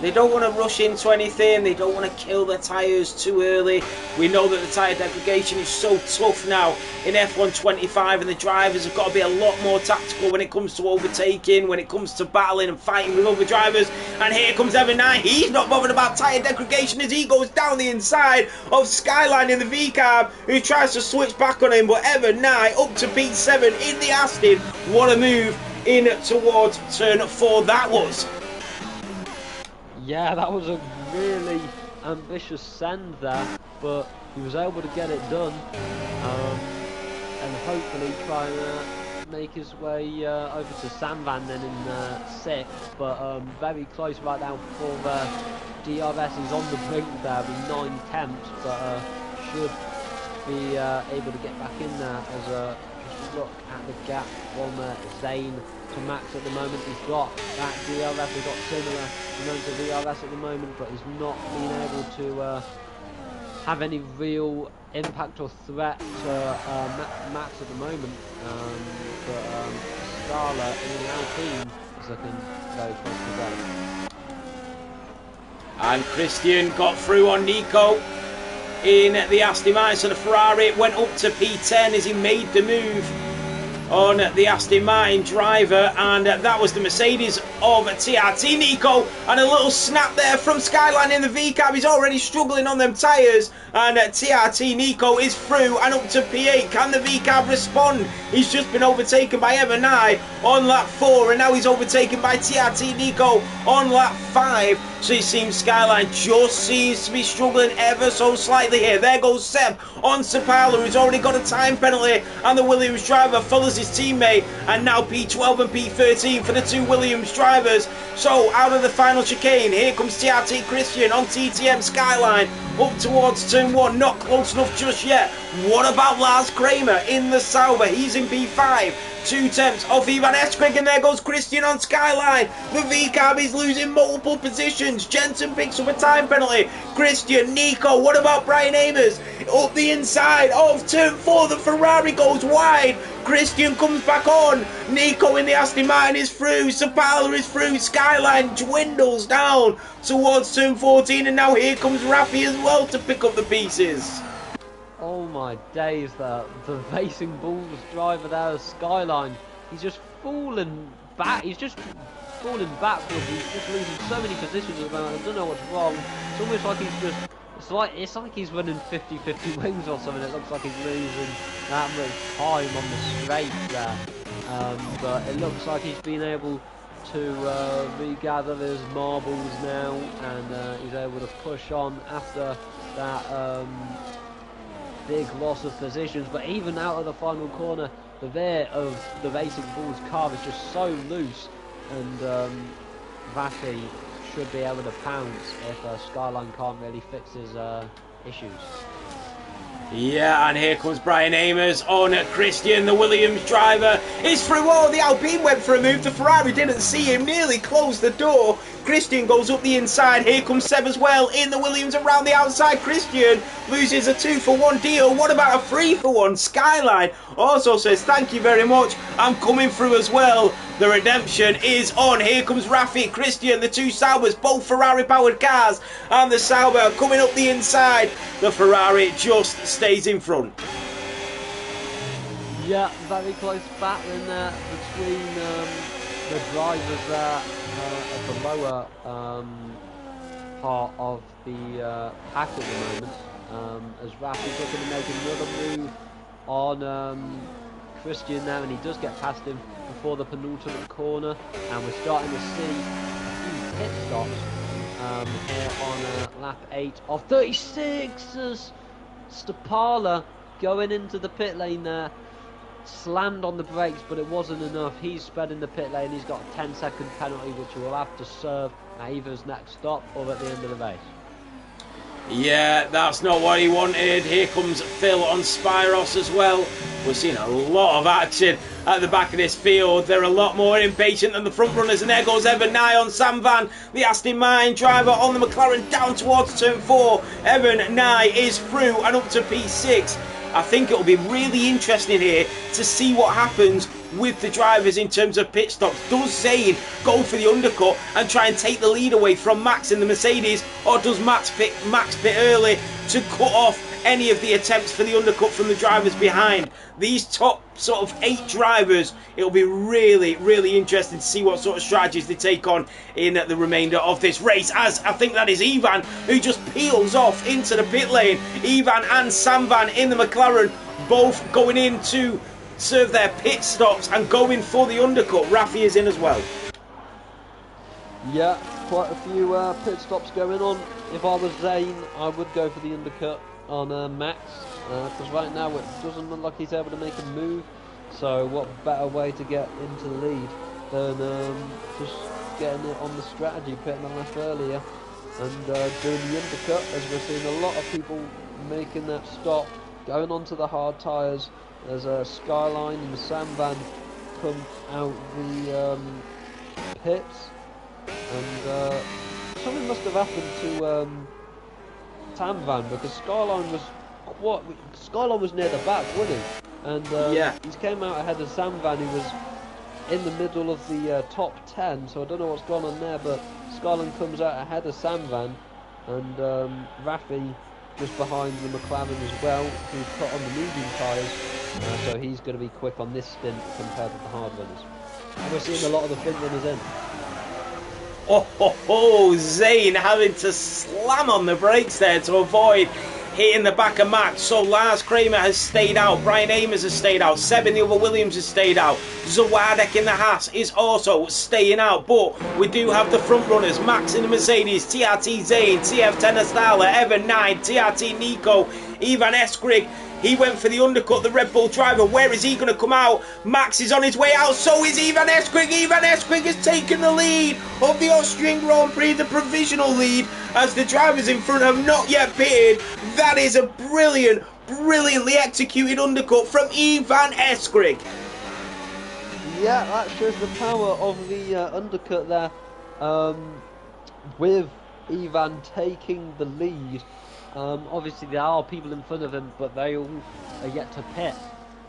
[SPEAKER 2] They don't want to rush into anything. They don't want to kill their tyres too early. We know that the tyre degradation is so tough now in F125, and the drivers have got to be a lot more tactical when it comes to overtaking, when it comes to battling and fighting with other drivers. And here comes Evan 9. He's not bothered about tyre degradation as he goes down the inside of Skyline in the V-Cab, who tries to switch back on him. But Evan 9 up to P7 in the Aston. What a move in towards turn 4 that was.
[SPEAKER 1] Yeah, that was a really ambitious send there, but he was able to get it done, and hopefully try and make his way over to Sam Van then in 6th, but very close right now for DRS. He's on the brink there with 9 tenths, but should be able to get back in there as just look at the gap from Zane to Max at the moment. He's got that DRS, he's got similar amounts of DRS at the moment, but he's not been able to have any real impact or threat to Max at the moment. But Scala in the Alpine is looking very close to that.
[SPEAKER 2] And Christian got through on Nico in the Aston Martin, so the Ferrari went up to P10 as he made the move on the Aston Martin driver, and that was the Mercedes of TRT Nico, and a little snap there from Skyline in the V-Cab. He's already struggling on them tyres, and TRT Nico is through and up to P8. Can the V-Cab respond? He's just been overtaken by Evan I on lap 4, and now he's overtaken by TRT Nico on lap 5. So it seems Skyline just seems to be struggling ever so slightly here. There goes Seb on Sapala, who's already got a time penalty, and the Williams driver follows his teammate, and now P12 and P13 for the 2 Williams drivers. So out of the final chicane, here comes TRT Christian on TTM Skyline up towards turn 1, not close enough just yet. What about Lars Kramer in the Sauber? He's in P5. 2 tenths off Ivan Eskrig, and there goes Christian on Skyline. The V-Cab is losing multiple positions. Jensen picks up a time penalty. Christian, Nico, what about Brian Amers? Up the inside of turn 4, the Ferrari goes wide. Christian comes back on. Nico in the Aston Martin is through. Sapala is through. Skyline dwindles down towards turn 14, and now here comes Rafi as well to pick up the pieces.
[SPEAKER 1] Oh my days, the Racing Bulls driver there, Skyline. He's just fallen back. He's just falling backwards. He's just losing so many positions at the moment. I don't know what's wrong. It's almost like he's just. It's like he's running 50-50 wings or something. It looks like he's losing that much time on the straight there. But it looks like he's been able to regather his marbles now, and he's able to push on after that big loss of positions. But even out of the final corner, the rear of the Racing Bulls car is just so loose, and Raffi should be able to pounce if Skyline can't really fix his issues.
[SPEAKER 2] Yeah, and here comes Brian Amers on Christian, the Williams driver. Is through. Oh, the Alpine went for a move. The Ferrari didn't see him, nearly closed the door. Christian goes up the inside. Here comes Seb as well in the Williams around the outside. Christian loses a 2-for-1 deal. What about a 3-for-1? Skyline also says thank you very much. I'm coming through as well. The redemption is on. Here comes Raffi, Christian, the two Saubers, both Ferrari powered cars, and the Sauber coming up the inside. The Ferrari just stays in front.
[SPEAKER 1] Yeah, very close battling there between the drivers there at the lower part of the pack at the moment, as Raffi's looking to make another move on Christian now, and he does get past him before the penultimate corner, and we're starting to see a few pit stops here on lap 8 of 36 as Stapala going into the pit lane there, slammed on the brakes, but it wasn't enough. He's sped in the pit lane. He's got a 10-second penalty which he will have to serve at either his next stop or at the end of the race.
[SPEAKER 2] Yeah, that's not what he wanted. Here comes Phil on Spyros as well. We're seeing a lot of action at the back of this field. They're a lot more impatient than the front runners, and there goes Evan Nye on Sam Van, the Aston Martin driver on the McLaren down towards turn 4. Evan Nye is through and up to P6. I think it'll be really interesting here to see what happens with the drivers in terms of pit stops. Does Zane go for the undercut and try and take the lead away from Max in the Mercedes, or does Max pit early to cut off any of the attempts for the undercut from the drivers behind? These top sort of 8 drivers, it'll be really, really interesting to see what sort of strategies they take on in the remainder of this race, as I think that is Ivan who just peels off into the pit lane. Ivan and Sam Van in the McLaren both going in to serve their pit stops and going for the undercut. Raffi is in as well.
[SPEAKER 1] Yeah, quite a few pit stops going on. If I was Zane, I would go for the undercut on Max, because right now it doesn't look like he's able to make a move. So what better way to get into the lead than just getting it on the strategy, pitting the lap earlier and doing the undercut, as we're seeing a lot of people making that stop, going onto the hard tyres as Skyline and Sam Van come out the pits, and something must have happened to Sam Van, because Skyline was near the back, wasn't he? And
[SPEAKER 2] yeah,
[SPEAKER 1] he came out ahead of Sam Van, who was in the middle of the top 10, so I don't know what's gone on there, but Skyline comes out ahead of Sam Van, and Raffi just behind the McLaren as well, who put on the medium tyres, so he's going to be quick on this stint compared to the hard runners. And we're seeing a lot of the front runners in.
[SPEAKER 2] Oh, Zane having to slam on the brakes there to avoid hitting the back of Max. So Lars Kramer has stayed out, Brian Amers has stayed out, Seb in the other Williams has stayed out, Zawadek in the Haas is also staying out, but we do have the front runners, Max in the Mercedes, TRT Zane, TF Tenestala, Evan Nye, TRT Nico, Ivan Eskrig. He went for the undercut, the Red Bull driver. Where is he going to come out? Max is on his way out, so is Ivan Eskrig. Ivan Eskrig has taken the lead of the Austrian Grand Prix, the provisional lead, as the drivers in front have not yet pitted. That is a brilliantly executed undercut from Ivan Eskrig.
[SPEAKER 1] Yeah, that shows the power of the undercut there, with Ivan taking the lead. Obviously there are people in front of him, but they all are yet to pit.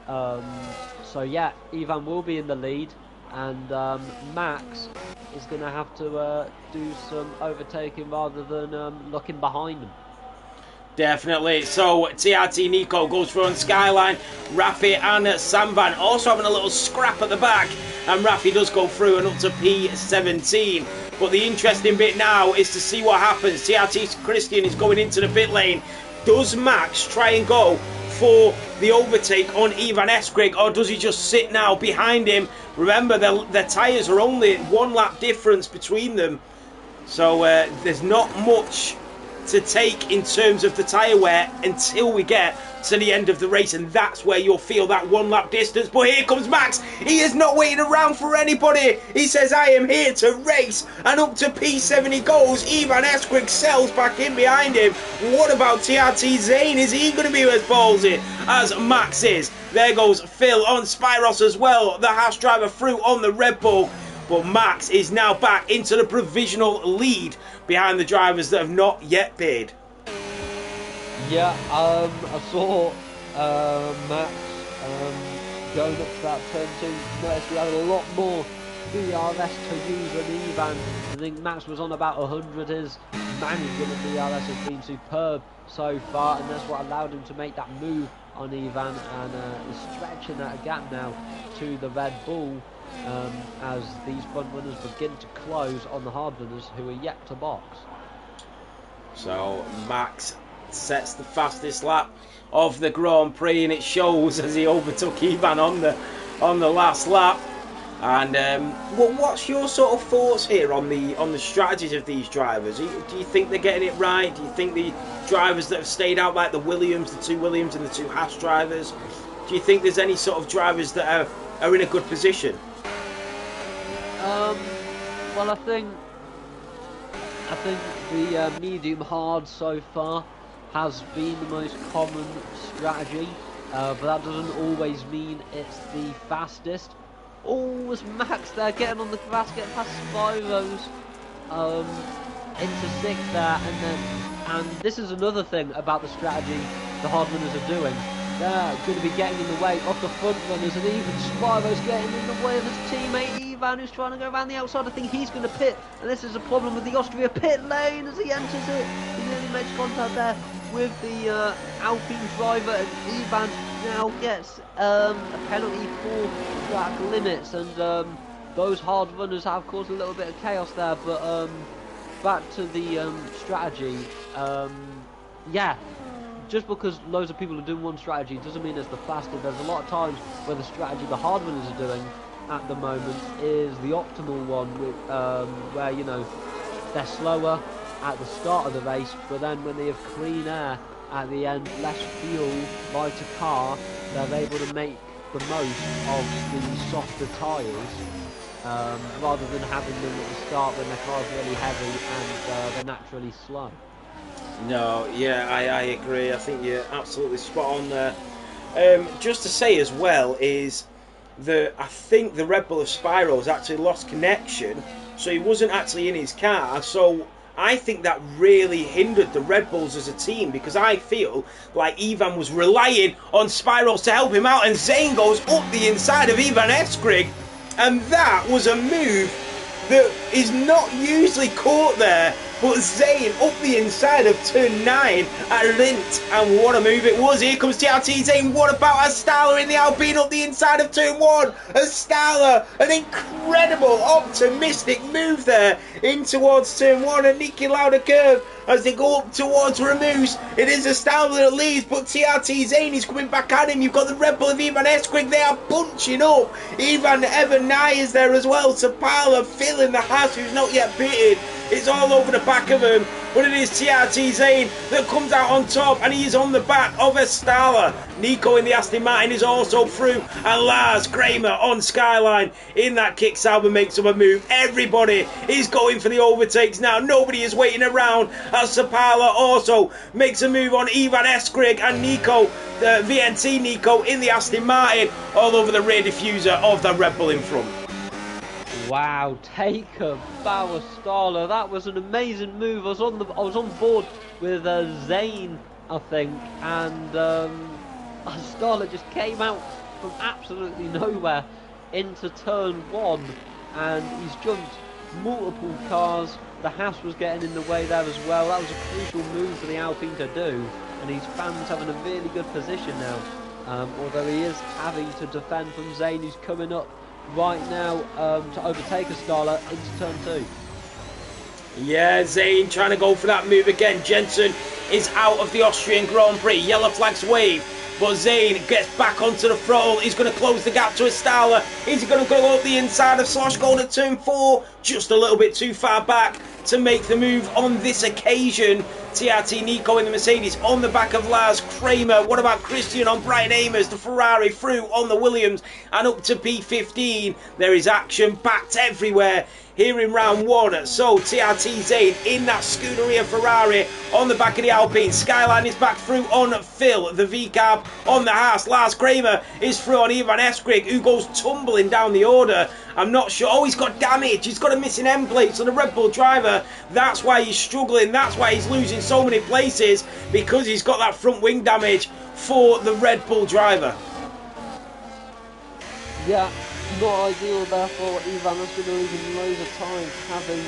[SPEAKER 1] So yeah, Ivan will be in the lead, and Max is going to have to do some overtaking rather than looking behind him.
[SPEAKER 2] Definitely. So TRT Nico goes through on Skyline. Rafi and Samvan also having a little scrap at the back, and Rafi does go through and up to P17. But the interesting bit now is to see what happens. TRT Christian is going into the pit lane. Does Max try and go for the overtake on Ivan Eskrig, or does he just sit now behind him? Remember, their tyres are only 1 lap difference between them, so there's not much to take in terms of the tyre wear until we get to the end of the race, and that's where you'll feel that 1 lap distance. But here comes Max. He is not waiting around for anybody. He says, I am here to race, and up to P7 he goes. Ivan Eskrig sells back in behind him. What about TRT Zane? Is he going to be as ballsy as Max is? There goes Phil on Spyros as well, the Haas driver through on the Red Bull. But Max is now back into the provisional lead behind the drivers that have not yet bid.
[SPEAKER 1] Yeah, I saw Max going up to that turn 2. Noticed we had a lot more DRS to use than Ivan. I think Max was on about 100. His management of DRS has been superb so far, and that's what allowed him to make that move on Ivan, and is stretching that gap now to the Red Bull. As these front runners begin to close on the hard runners who are yet to box.
[SPEAKER 2] So Max sets the fastest lap of the Grand Prix, and it shows as he overtook Ivan on the last lap. And what's your sort of thoughts here on the strategies of these drivers? Do you think they're getting it right? Do you think the drivers that have stayed out, like the Williams, the 2 Williams and the 2 Haas drivers, do you think there's any sort of drivers that are in a good position?
[SPEAKER 1] Well, I think the medium hard so far has been the most common strategy, but that doesn't always mean it's the fastest. Oh, was Max there getting on the grass, getting past Spyros into 6th there, and this is another thing about the strategy the hard runners are doing. They're going to be getting in the way of the front runners, and even Spyro's getting in the way of his teammate Ivan, who's trying to go around the outside. I think he's going to pit, and this is a problem with the Austria pit lane as he enters it. He nearly makes contact there with the Alpine driver, and Ivan now gets a penalty for track limits, and those hard runners have caused a little bit of chaos there. But back to the strategy, yeah. Just because loads of people are doing one strategy doesn't mean it's the fastest. There's a lot of times where the strategy the hard runners are doing at the moment is the optimal one, where, you know, they're slower at the start of the race, but then when they have clean air at the end, less fuel, lighter car, they're able to make the most of the softer tyres, rather than having them at the start when their car's really heavy and they're naturally slow.
[SPEAKER 2] No, yeah, I agree. I think you're absolutely spot on there. Just to say as well is that I think the Red Bull of Spyro's actually lost connection, so he wasn't actually in his car. So I think that really hindered the Red Bulls as a team, because I feel like Ivan was relying on Spyros to help him out, and Zane goes up the inside of Ivan Eskrig, and that was a move that is not usually caught there. But Zane up the inside of turn 9 at Lint, and what a move it was. Here comes TRT Zane. What about Astala in the Alpine up the inside of turn 1? Astala, an incredible optimistic move there in towards turn 1, and Niki Lauda curve as they go up towards Ramus. It is Astala that leads, but TRT Zane is coming back at him. You've got the Red Bull of Ivan Eskrig. They are punching up. Ivan Evan Nye is there as well. Sapala, Phil in the Haas, who's not yet pitted. It's all over the back of him, but it is TRT Zane that comes out on top, and he is on the back of Estala. Nico in the Aston Martin is also through, and Lars Kramer on Skyline in that kick Sauber makes up a move. Everybody is going for the overtakes now. Nobody is waiting around as Sapala also makes a move on Ivan Eskrig, and Nico, the VNT Nico in the Aston Martin, all over the rear diffuser of the Red Bull in front.
[SPEAKER 1] Wow, take a bow, Astala. That was an amazing move. I was on board with Zane, I think, and Astala just came out from absolutely nowhere into turn 1, and he's jumped multiple cars. The Haas was getting in the way there as well. That was a crucial move for the Alpine to do, and his fans having a really good position now. Although he is having to defend from Zayn, who's coming up right now to overtake Astala into turn 2.
[SPEAKER 2] Yeah, Zayn trying to go for that move again. Jensen is out of the Austrian Grand Prix. Yellow flags wave. But Zayn gets back onto the throttle. He's going to close the gap to Astala. Is he going to go up the inside of Slosh Gold at turn 4? Just a little bit too far back to make the move on this occasion. TRT Nico in the Mercedes on the back of Lars Kramer. What about Christian on Brian Amers? The Ferrari through on the Williams and up to P15. There is action packed everywhere here in round 1. So TRT Zayn in that Scuderia Ferrari on the back of the Alpine. Skyline is back through on Phil. The V-Carb on the Haas. Lars Kramer is through on Ivan Eskrig, who goes tumbling down the order. I'm not sure. Oh, he's got damage. He's got a missing end plate. So the Red Bull driver, that's why he's struggling. That's why he's losing so many places, because he's got that front wing damage for the Red Bull driver.
[SPEAKER 1] Yeah, not ideal there for Ivan. That's going to lose him loads of time having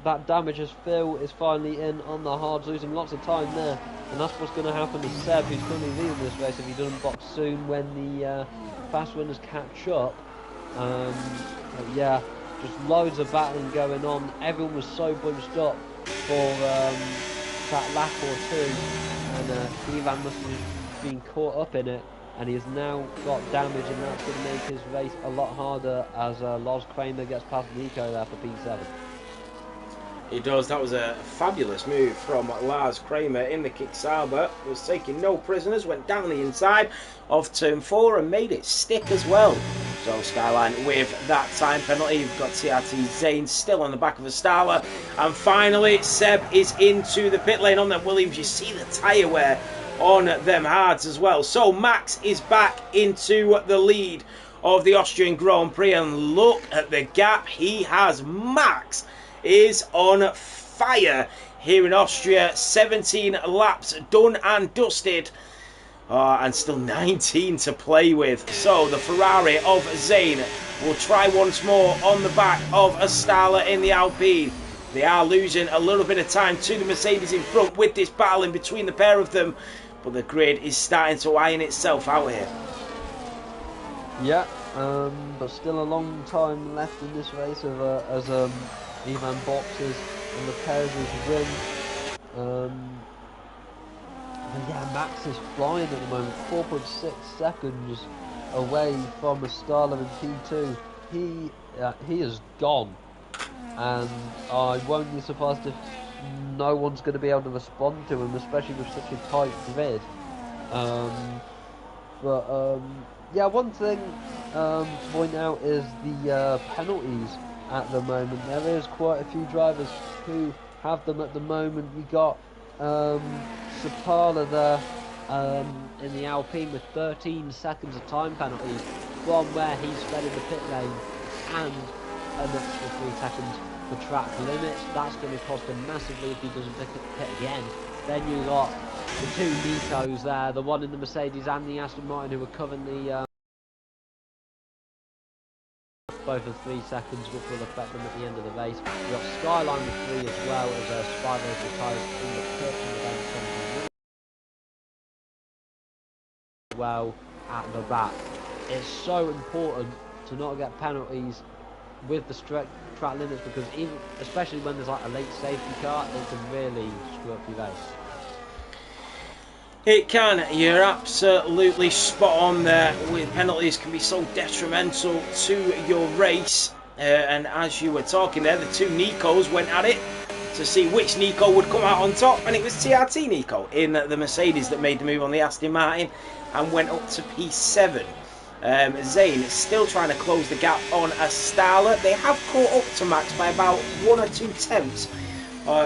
[SPEAKER 1] that damage as Phil is finally in on the hards, losing lots of time there. And that's what's going to happen to Seb, who's going to be leading this race if he doesn't box soon when the fast winners catch up. But yeah, just loads of battling going on. Everyone was so bunched up for that lap or two, and Ivan must have been caught up in it, and he has now got damage, and that's going to make his race a lot harder as Lars Kramer gets past Nico there for P7.
[SPEAKER 2] He does. That was a fabulous move from Lars Kramer in the kick Sauber. Was taking no prisoners, went down the inside of turn 4 and made it stick as well. So Skyline with that time penalty. You've got TRT Zayn still on the back of Astala. And finally, Seb is into the pit lane on them Williams. You see the tyre wear on them hards as well. So Max is back into the lead of the Austrian Grand Prix. And look at the gap he has. Max is on fire here in Austria. 17 laps done and dusted. And still 19 to play with. So the Ferrari of Zayn will try once more on the back of Astala in the Alpine. They are losing a little bit of time to the Mercedes in front with this battle in between the pair of them. But the grid is starting to iron itself out here.
[SPEAKER 1] Yeah, but still a long time left in this race as Ivan boxes and the pairs win. But yeah, Max is flying at the moment, 4.6 seconds away from Astala in P2. He is gone, and I won't be surprised if no one's going to be able to respond to him, especially with such a tight grid. Yeah, one thing to point out is the penalties at the moment. There is quite a few drivers who have them at the moment. We got Sapala there in the Alpine with 13 seconds of time penalties from where he's sped in the pit lane, and an extra 3 seconds for track limits. That's going to cost him massively if he doesn't pit again. Then you got the 2 Nicos there, the one in the Mercedes and the Aston Martin, who were covering the both of 3 seconds, which will affect them at the end of the race. We've got Skyline with 3 as well, as Spivers retires in the pit and then well at the back. It's so important to not get penalties with the track limits, because even, especially when there's like a late safety car, it can really screw up your race.
[SPEAKER 2] It can. You're absolutely spot on there. With penalties can be so detrimental to your race. And as you were talking there, the 2 Nicos went at it to see which Nico would come out on top, and it was TRT Nico in the Mercedes that made the move on the Aston Martin and went up to P7. Zayn is still trying to close the gap on Astala. They have caught up to Max by about 1 or 2 tenths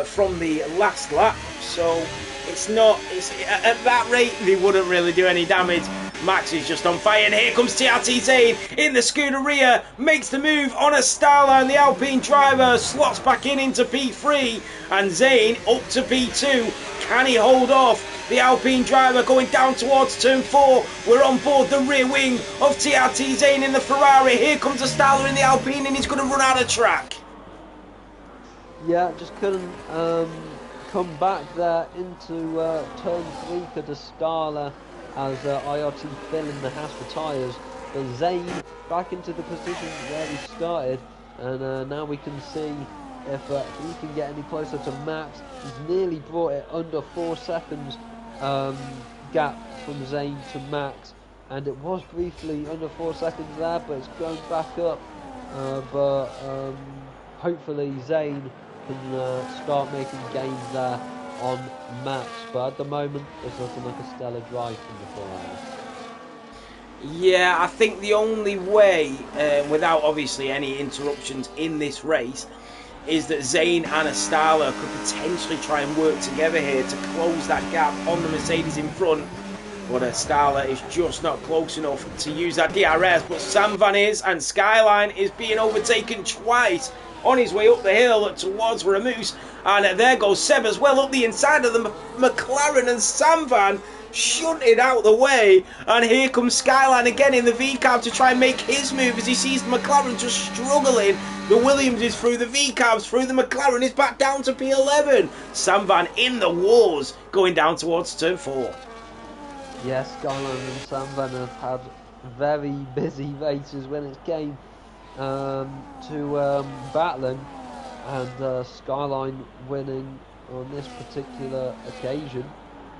[SPEAKER 2] from the last lap, so it's at that rate they wouldn't really do any damage. Max is just on fire, and here comes TRT Zayn in the Scuderia, makes the move on Astala, and the Alpine driver slots back into P3, and Zayn up to P2. Can he hold off the Alpine driver going down towards turn 4? We're on board the rear wing of TRT Zayn in the Ferrari. Here comes Astala in the Alpine, and he's going to run out of track.
[SPEAKER 1] Yeah, just couldn't come back there into turn 3 for the Stala as IRT fill in the Haas for tyres. But Zane back into the position where he started, and now we can see if he can get any closer to Max. He's nearly brought it under 4 seconds gap from Zane to Max, and it was briefly under 4 seconds there, but it's going back up. But hopefully Zane can start making gains there on Max. But at the moment, it's looking like a stellar drive from the Ferrari.
[SPEAKER 2] Yeah, I think the only way, without obviously any interruptions in this race, is that Zane and Astala could potentially try and work together here to close that gap on the Mercedes in front. But Astala is just not close enough to use that DRS. But Sam Van is, and Skyline is being overtaken twice on his way up the hill towards Ramus. And there goes Seb as well up the inside of the McLaren, and Sam Van shunted out the way, and here comes Skyline again in the V-carb to try and make his move as he sees the McLaren just struggling. The Williams is through the V-carbs, through the McLaren, is back down to P11. Sam Van in the wars going down towards turn 4.
[SPEAKER 1] Yes, Skyline and Sam Van have had very busy races when it came to battling, and Skyline winning on this particular occasion.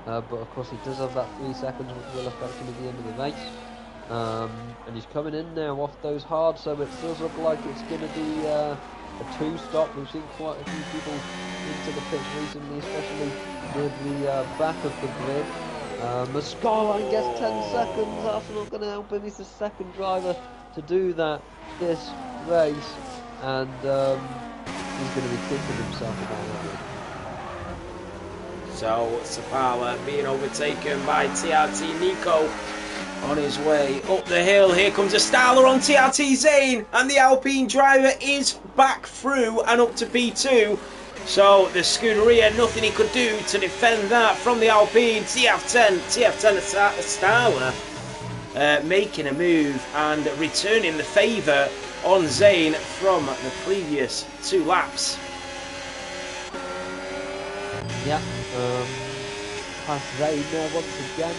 [SPEAKER 1] But of course he does have that 3 seconds which will affect him at the end of the race. And he's coming in now off those hards, so it does look like it's going to be a 2-stop. We've seen quite a few people into the pits recently, especially near the back of the grid. The Skyline gets 10 seconds, that's not going to help him. He's the second driver to do that this race, and he's going to be kicking himself about that.
[SPEAKER 2] So Sapala being overtaken by TRT Nico on his way up the hill. Here comes a Starler on TRT Zane, and the Alpine driver is back through and up to P2. So the Scuderia, nothing he could do to defend that from the Alpine. TF10 Starler making a move and returning the favour on Zane from the previous 2 laps.
[SPEAKER 1] Yeah, past Zane there once again,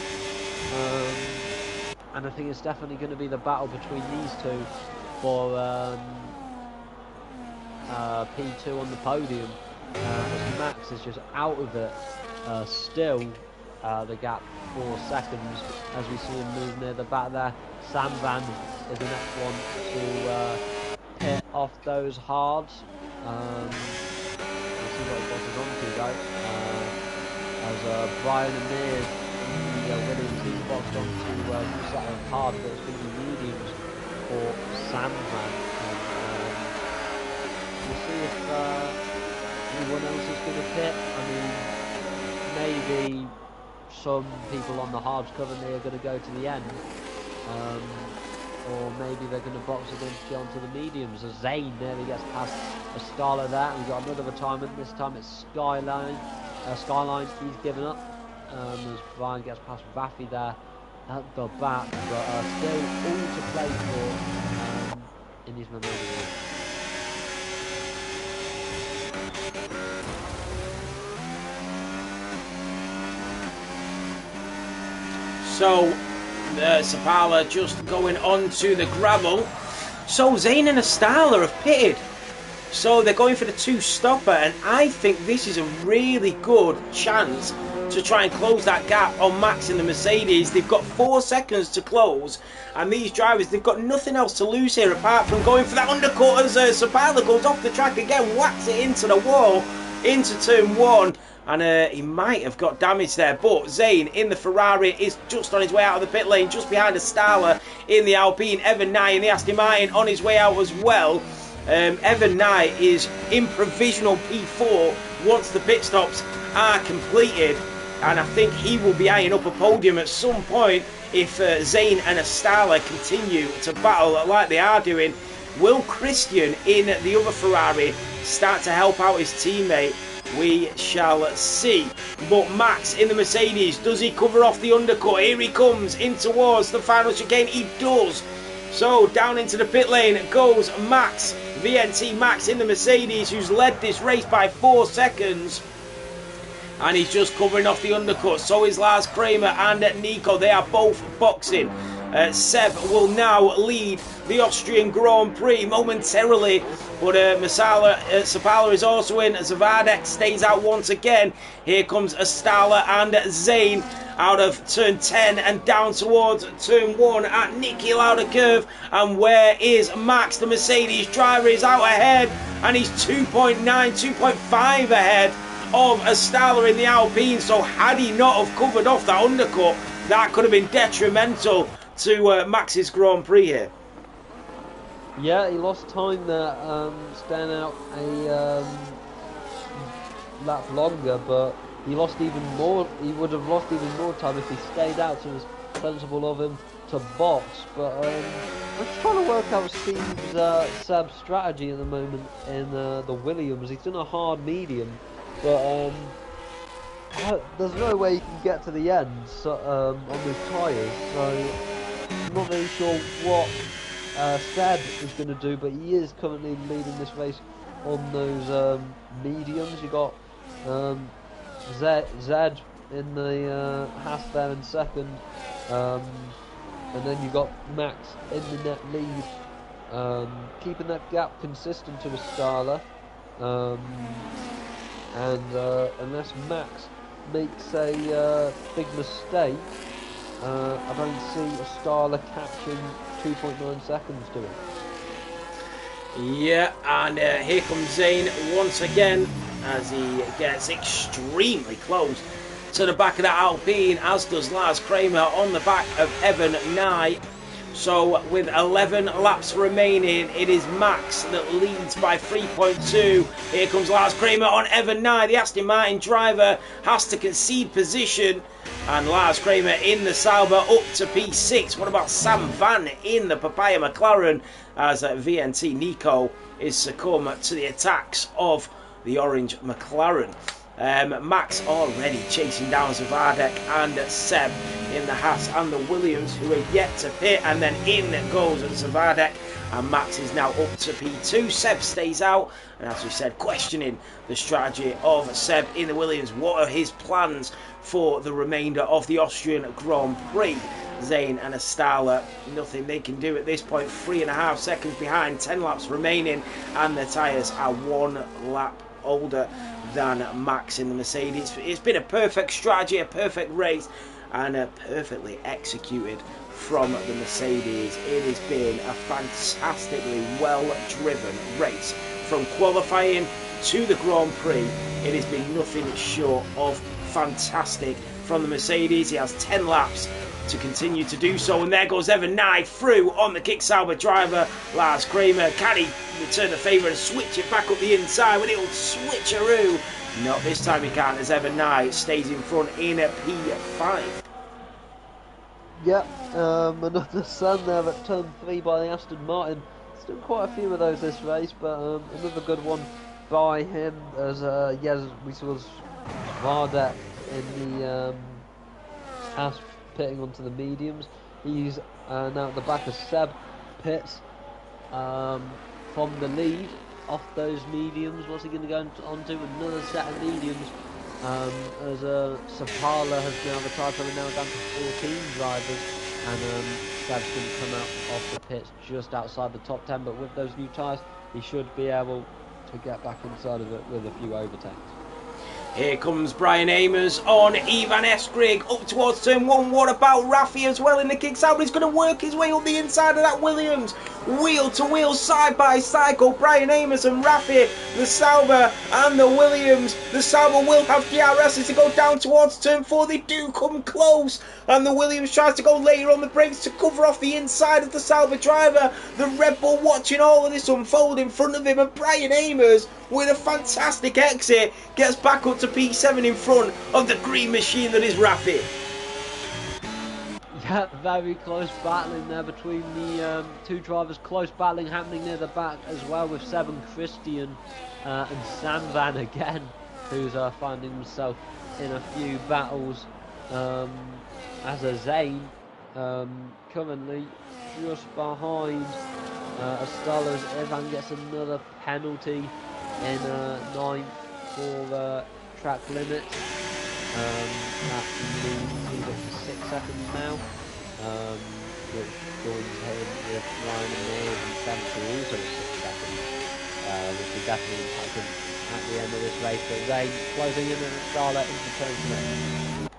[SPEAKER 1] and I think it's definitely going to be the battle between these two for P2 on the podium, as Max is just out of it still, the gap 4 seconds as we see him move near the back there. Sam Van is the next one to pit off those hards. See what he bosses onto though, as Brian and Mears Williams, he's boxed onto a set of hard, but it's going to be mediums for Sandman. We'll see if anyone else is going to pit. I mean, maybe some people on the hards currently are going to go to the end. Or maybe they're going to box against get onto the mediums, as Zane nearly gets past a Starler there. We've got another retirement, this time it's Skyline, he's given up, as Brian gets past Raffy there at the back, but still all to play for in these memorials.
[SPEAKER 2] So Sapala just going on to the gravel. So Zane and Astala have pitted. So they're going for the 2-stopper, and I think this is a really good chance to try and close that gap on Max in the Mercedes. They've got 4 seconds to close, and these drivers, they've got nothing else to lose here apart from going for that undercut as Sapala goes off the track again, whacks it into the wall, into turn 1. And he might have got damage there, but Zane in the Ferrari is just on his way out of the pit lane, just behind a Starler in the Alpine. Evan Nye in the Aston Martin on his way out as well. Evan Nye is in provisional P4 once the pit stops are completed, and I think he will be eyeing up a podium at some point if Zane and Starler continue to battle like they are doing. Will Christian in the other Ferrari start to help out his teammate? We shall see. But Max in the Mercedes, does he cover off the undercut? Here he comes in towards the final chicane. He does. So down into the pit lane goes Max, VNT Max in the Mercedes, who's led this race by 4 seconds. and he's just covering off the undercut. So is Lars Kramer and Nico. They are both boxing. Seb will now lead the Austrian Grand Prix momentarily, but Sapala is also in. Zavadek stays out once again. Here comes Astala and Zane out of turn 10 and down towards turn 1 at Niki Lauda curve. And where is Max? The Mercedes driver is out ahead, and he's 2.9, 2.5 ahead of Astala in the Alpine. So had he not have covered off that undercut, that could have been detrimental to Max's Grand Prix here.
[SPEAKER 1] Yeah, he lost time there, staying out a lap longer, but he lost even more. He would have lost even more time if he stayed out, so it was sensible of him to box. But I'm just trying to work out Seb's strategy at the moment in the Williams. He's done a hard medium, but there's no way he can get to the end on those tyres, so I'm not really sure what Seb is going to do, but he is currently leading this race on those mediums. You got Zed in the Haas there in second, and then you got Max in the net lead, keeping that gap consistent to Astala, and unless Max makes a big mistake, I don't see Astala catching 2.9 seconds to it.
[SPEAKER 2] Yeah, and here comes Zane once again as he gets extremely close to the back of that Alpine, as does Lars Kramer on the back of Evan Nye. So with 11 laps remaining, it is Max that leads by 3.2. Here comes Lars Kramer on Evan Nye. The Aston Martin driver has to concede position, and Lars Kramer in the Sauber up to P6. What about Sam Van in the Papaya McLaren, as VNT Nico is succumbed to the attacks of the orange McLaren. Max already chasing down Zavadek and Seb in the Haas and the Williams, who are yet to pit, and then in goes Zavadek, and Max is now up to P2. Seb stays out, and as we said, questioning the strategy of Seb in the Williams. What are his plans for the remainder of the Austrian Grand Prix? Zane and Astala, nothing they can do at this point. 3.5 seconds behind, 10 laps remaining, and the tyres are 1 lap older than Max in the Mercedes. It's been a perfect strategy, a perfect race, and perfectly executed from the Mercedes. It has been a fantastically well-driven race. From qualifying to the Grand Prix, it has been nothing short of fantastic from the Mercedes. He has 10 laps to continue to do so, and there goes Evan Nye through on the Kick Sauber driver Lars Kramer. Can he return the favour and switch it back up the inside with a little switcheroo? Not this time he can't, as Evan Nye stays in front in a P5.
[SPEAKER 1] Yep, another sun there at turn 3 by the Aston Martin. Still quite a few of those this race, but another good one by him, as we saw Vardek in the Haas pitting onto the mediums. He's now at the back of Seb. Pits from the lead off those mediums. What's he going to go onto? Another set of mediums, as Sapala has now retired, so we're now down to 14 drivers, and Seb's going to come out off the pits just outside the top 10, but with those new tyres he should be able to get back inside of it with a few overtakes.
[SPEAKER 2] Here comes Brian Amers on Ivan Eskrig up towards turn 1. What about Raffi as well in the Kick Sauber? He's going to work his way up the inside of that Williams. Wheel to wheel, side by side go Brian Amers and Raffi. The Sauber and the Williams. The Sauber will have DRS as they go down towards turn 4. They do come close, and the Williams tries to go later on the brakes to cover off the inside of the Sauber driver. The Red Bull watching all of this unfold in front of him, and Brian Amers, with a fantastic exit, gets back up to P7 in front of the green machine that is Raffi.
[SPEAKER 1] Yeah, very close battling there between the two drivers. Close battling happening near the back as well, with Seb and Christian and Sam Van again, who's finding himself in a few battles as a Zane currently just behind Astala's. Ivan gets another penalty in 9 for track limits, That leads he's up to 6 seconds now, which joins him with Ryan and Moores and Spencer also 6 seconds, which will definitely impact him at the end of this race. But Zane closing in at Starlet into turn 6.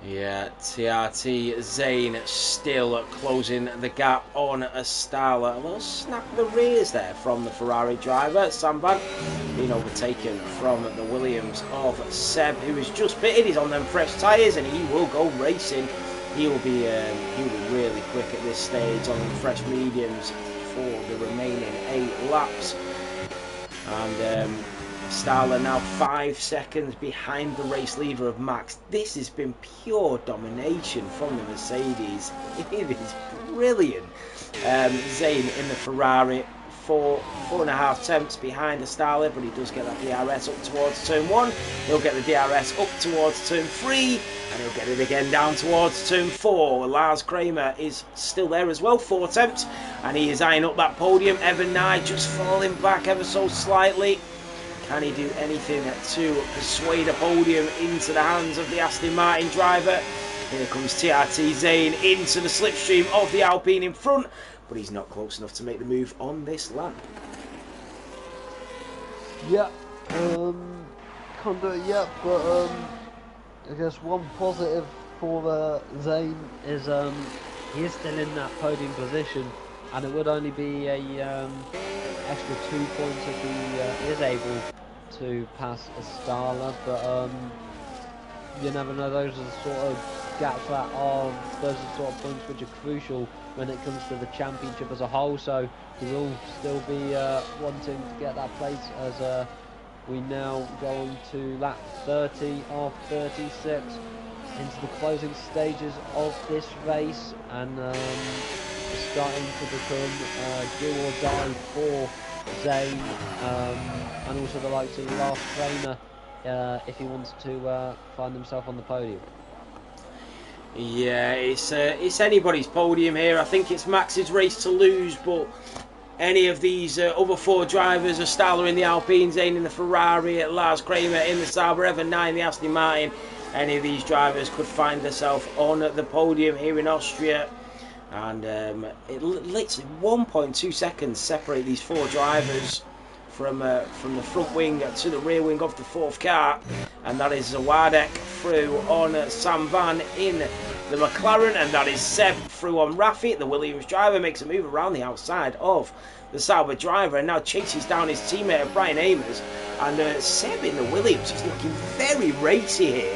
[SPEAKER 2] Yeah, TRT Zane still closing the gap on Astala. A little snap of the rears there from the Ferrari driver. Samban being overtaken from the Williams of Seb, who has just pitted. He's on them fresh tyres and he will go racing. He'll be really quick at this stage on the fresh mediums for the remaining 8 laps. And Starler now 5 seconds behind the race leader of Max. This has been pure domination from the Mercedes. It is brilliant. Zane in the Ferrari, 4.5 tenths behind the Starler, but he does get that DRS up towards turn 1. He'll get the DRS up towards turn 3, and he'll get it again down towards turn 4. Lars Kramer is still there as well, 4 tenths, and he is eyeing up that podium. Evan Nye just falling back ever so slightly. Can he do anything to persuade a podium into the hands of the Aston Martin driver? Here comes TRT Zane into the slipstream of the Alpine in front, but he's not close enough to make the move on this lap.
[SPEAKER 1] Yeah, can't do it yet, but I guess one positive for Zane is he is still in that podium position, and it would only be a extra 2 points if he is able to pass Astala, but you never know. Those are the sort of gaps that are, those are the sort of points which are crucial when it comes to the championship as a whole. So he will still be wanting to get that place as we now go on to lap 30 of 36 into the closing stages of this race, and it's starting to become do or die for Zane, and also the likes of Lars Kramer if he wants to find himself on the podium.
[SPEAKER 2] Yeah, it's anybody's podium here. I think it's Max's race to lose, but any of these other 4 drivers, Astala in the Alpine, Zane in the Ferrari, Lars Kramer in the Sauber, Evan Nye in the Aston Martin, any of these drivers could find themselves on the podium here in Austria. And it literally 1.2 seconds separate these 4 drivers from the front wing to the rear wing of the 4th car, and that is Zawadek through on Sam Van in the McLaren, and that is Seb through on Rafi. The Williams driver makes a move around the outside of the Sauber driver and now chases down his teammate Brian Amers, and Seb in the Williams is looking very racy here.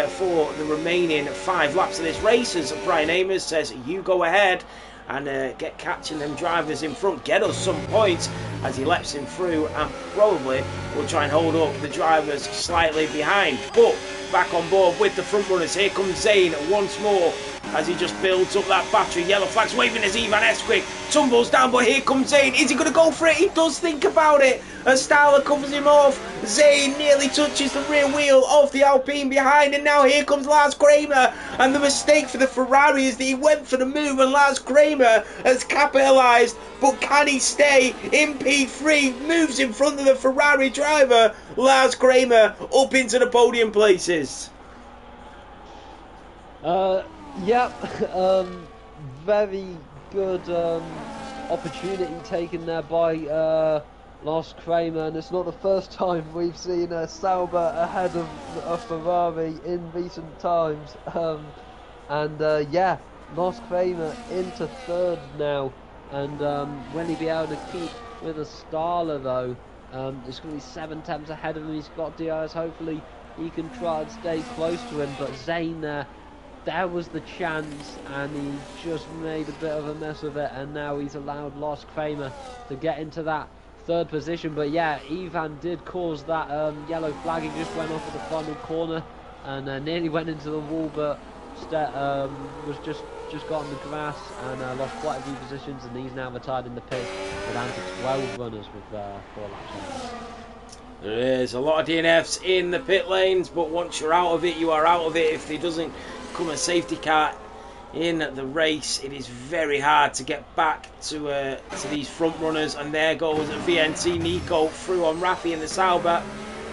[SPEAKER 2] For the remaining 5 laps of this race, as Brian Amers says, you go ahead and get catching them drivers in front, get us some points, as he lets him through and probably will try and hold up the drivers slightly behind. But back on board with the front runners, here comes Zane once more as he just builds up that battery. Yellow flags waving as Ivan Esquick tumbles down, but here comes Zane. Is he going to go for it? He does think about it as Starler covers him off. Zane nearly touches the rear wheel of the Alpine behind, and now here comes Lars Kramer, and the mistake for the Ferrari is that he went for the move and Lars Kramer has capitalised, but can he stay in P3? Moves in front of the Ferrari driver. Lars Kramer up into the podium places.
[SPEAKER 1] Yep, very good opportunity taken there by Lars Kramer, and it's not the first time we've seen Sauber ahead of a Ferrari in recent times. Yeah, Lars Kramer into 3rd now, and will he be able to keep with a Starler though? It's going to be 7 tenths ahead of him. He's got DRS. Hopefully he can try and stay close to him, but Zane there was the chance and he just made a bit of a mess of it, and now he's allowed Lars Kramer to get into that 3rd position. But yeah, Ivan did cause that yellow flag. He just went off at the final corner and nearly went into the wall, but was just got on the grass and lost quite a few positions, and he's now retired in the pit. We're down to 12 runners with 4 laps left.
[SPEAKER 2] There is a lot of DNFs in the pit lanes, but once you're out of it, you are out of it. If there doesn't come a safety car in the race, it is very hard to get back to these front runners. And there goes VNT Nico through on Rafi in the Sauber,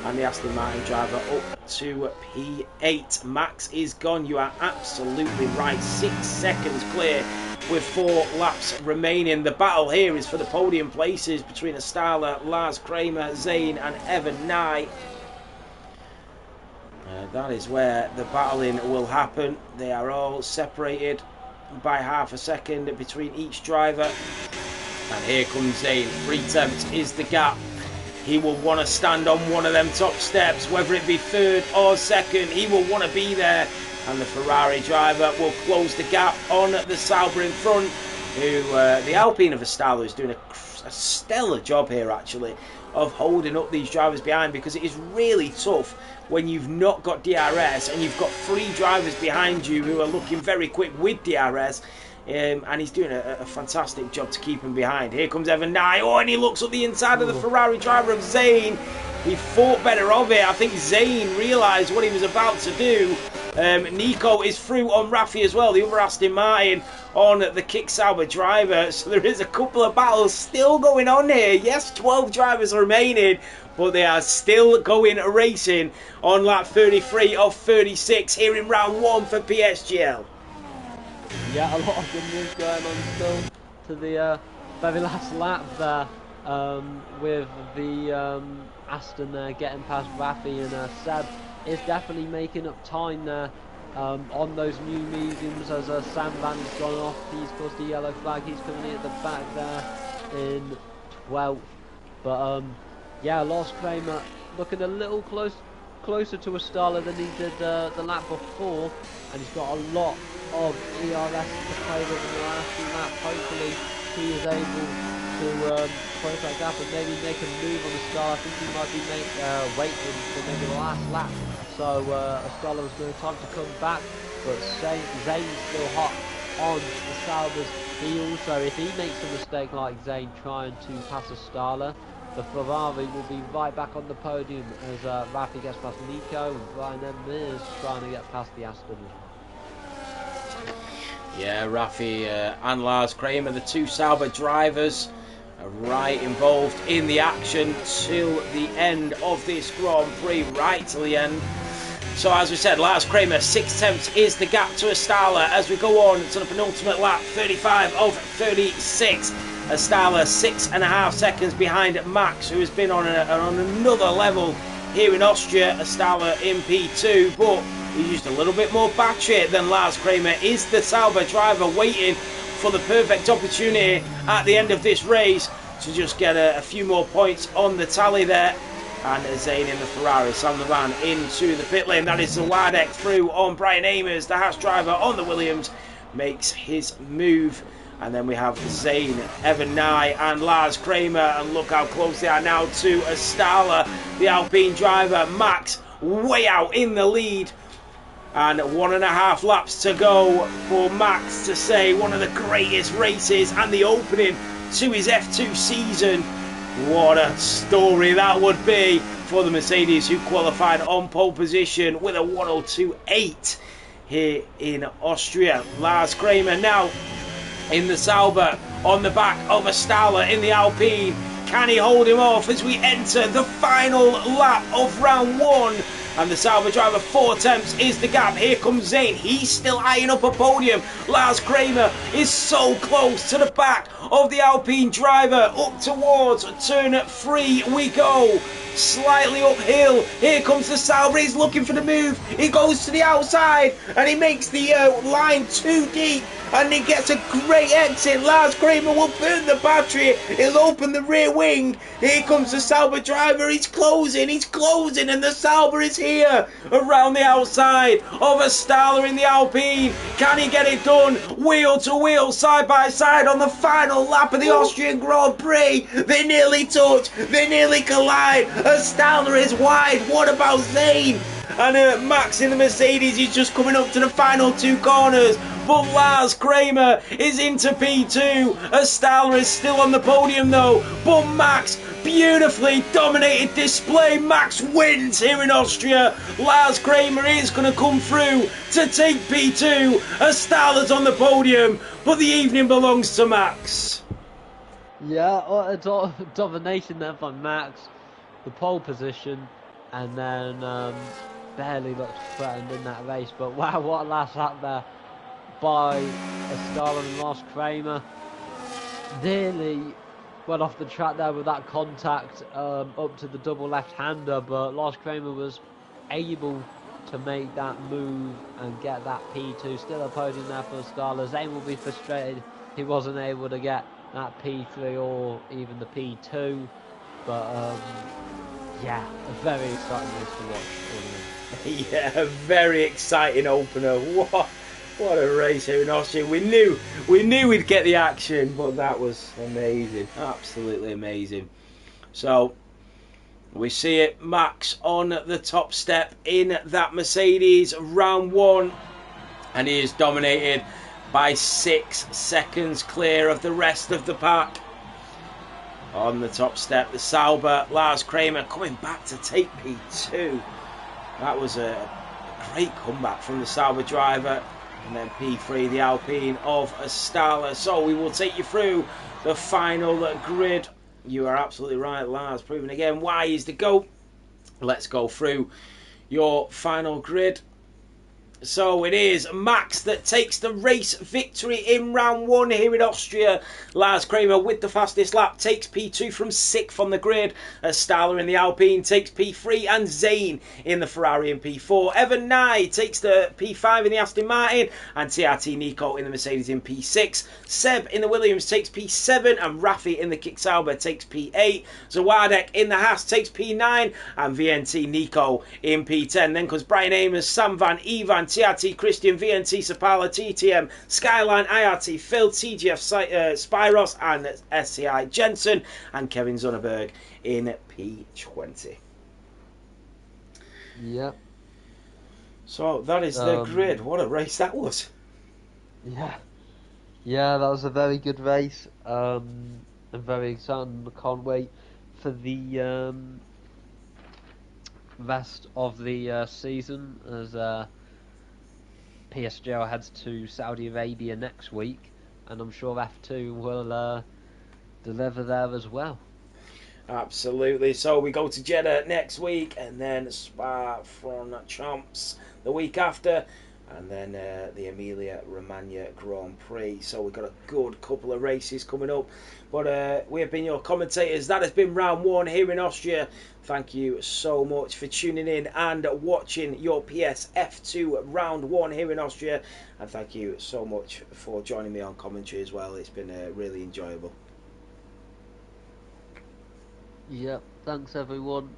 [SPEAKER 2] and the Aston Martin driver up to P8. Max is gone. You are absolutely right. 6 seconds clear with 4 laps remaining. The battle here is for the podium places between Astala, Lars Kramer, Zane and Evan Nye. That is where the battling will happen. They are all separated by half a second between each driver. And here comes Zane. 3 tenths is the gap. He will want to stand on one of them top steps, whether it be third or second. He will want to be there. And the Ferrari driver will close the gap on the Sauber in front, who the Alpine of Astala is doing a stellar job here, actually, of holding up these drivers behind, because it is really tough when you've not got DRS and you've got 3 drivers behind you who are looking very quick with DRS. And he's doing a fantastic job to keep him behind. Here comes Evan Nye. Oh, and he looks up the inside of the Ferrari driver of Zane. He thought better of it. I think Zane realised what he was about to do. Nico is through on Raffi as well, the other Aston Martin on the Kick Sauber driver. So there is a couple of battles still going on here. Yes, 12 drivers remaining, but they are still going racing on lap 33 of 36 here in round 1 for PSGL.
[SPEAKER 1] Yeah, a lot of good news going on still to the very last lap there, with the Aston there getting past Raffi, and Seb is definitely making up time there on those new mediums as Sam Van's gone off. He's caused the yellow flag. He's coming in at the back there in 12th. But yeah, Lars Kramer looking a little closer to Astala than he did the lap before, and he's got a lot of ERS to play with in the last few laps. Hopefully he is able to close that gap and maybe make a move on Astala. I think he might be waiting for maybe the last lap, so Astala was going to time to come back, but Zane's still hot on the Saubers. He also, if he makes a mistake like Zane trying to pass Astala, the Ferrari will be right back on the podium as Raffi gets past Nico and Brian Emmears trying to get past the Aston.
[SPEAKER 2] Yeah, Raffi and Lars Kramer, the 2 Sauber drivers, are right involved in the action till the end of this Grand Prix, right till the end. So as we said, Lars Kramer, 6 tenths is the gap to Astala as we go on to the penultimate lap, 35 of 36. Astala 6.5 seconds behind Max, who has been on another level here in Austria. Astala in P2, but he used a little bit more battery than Lars Kramer. Is the Sauber driver waiting for the perfect opportunity at the end of this race to just get a few more points on the tally there? And Zane in the Ferrari, Sam the Van into the pit lane. That is the Wadek through on Brian Amers. The Haas driver on the Williams makes his move. And then we have Zane, Evan Nye and Lars Kramer. And look how close they are now to Astala, the Alpine driver. Max way out in the lead. And 1.5 laps to go for Max to say one of the greatest races and the opening to his F2 season. What a story that would be for the Mercedes, who qualified on pole position with a 102.8 here in Austria. Lars Kramer now in the Sauber on the back of Astala in the Alpine. Can he hold him off as we enter the final lap of round 1? And the Sauber driver, 4 tenths is the gap. Here comes Zane. He's still eyeing up a podium. Lars Kramer is so close to the back of the Alpine driver. Up towards turn 3 we go. Slightly uphill. Here comes the Sauber. He's looking for the move. He goes to the outside and he makes the line too deep. And he gets a great exit. Lars Kramer will burn the battery. He'll open the rear wing. Here comes the Sauber driver. He's closing, and the Sauber is here around the outside of Astala in the Alpine. Can he get it done? Wheel to wheel, side by side on the final lap of the Austrian Grand Prix. They nearly touch. They nearly collide. Astala is wide. What about Zane? And Max in the Mercedes is just coming up to the final 2 corners. But Lars Kramer is into P2. Astala is still on the podium though. But Max, beautifully dominated display. Max wins here in Austria. Lars Kramer is going to come through to take P2. Astala's on the podium, but the evening belongs to Max.
[SPEAKER 1] Yeah, what a domination there by Max. The pole position. and then barely looked threatened in that race. But wow, what a last lap there by Estella and Lars Kramer. Nearly went off the track there with that contact up to the double left-hander, but Lars Kramer was able to make that move and get that P2. Still a podium there for Estella. Zane will be frustrated he wasn't able to get that P3 or even the P2, but yeah, a very exciting race to watch.
[SPEAKER 2] Yeah, a very exciting opener. What a race here in Austria. We knew we'd get the action, but that was amazing. Absolutely amazing. So we see it, Max on the top step in that Mercedes, round one, and he is dominated by 6 seconds clear of the rest of the pack. On the top step, the Sauber, Lars Kramer coming back to take P2. That was a great comeback from the Sauber driver. And then P3, the Alpine of Astala. So we will take you through the final grid. You are absolutely right, Lars, proving again why he's the GOAT. Let's go through your final grid. So it is Max that takes the race victory in round one here in Austria. Lars Kramer with the fastest lap takes P2 from 6th on the grid. Stahler in the Alpine takes P3 and Zane in the Ferrari in P4. Evan Nye takes the P5 in the Aston Martin and TRT Nico in the Mercedes in P6. Seb in the Williams takes P7 and Rafi in the Kick Sauber takes P8. Zawadek in the Haas takes P9 and VNT Nico in P10. Then comes Brian Amos, Sam Van Evan, TRT Christian, VNT Sapala, TTM, Skyline, IRT Phil, TGF Spyros and SCI Jensen, and Kevin Zunneberg in P20.
[SPEAKER 1] Yep.
[SPEAKER 2] So that is the grid. What a race that was.
[SPEAKER 1] Yeah. Yeah, that was a very good race. And very exciting. I can't wait for the rest of the season as PSGL heads to Saudi Arabia next week, and I'm sure F2 will deliver there as well.
[SPEAKER 2] Absolutely. So we go to Jeddah next week, and then Spa-Francorchamps the week after, and then the Emilia Romagna Grand Prix. So we've got a good couple of races coming up. But we have been your commentators. That has been round one here in Austria. Thank you so much for tuning in and watching your PS F2 round one here in Austria. And thank you so much for joining me on commentary as well. It's been really enjoyable.
[SPEAKER 1] Yep, thanks everyone.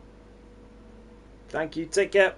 [SPEAKER 2] Thank you. Take care.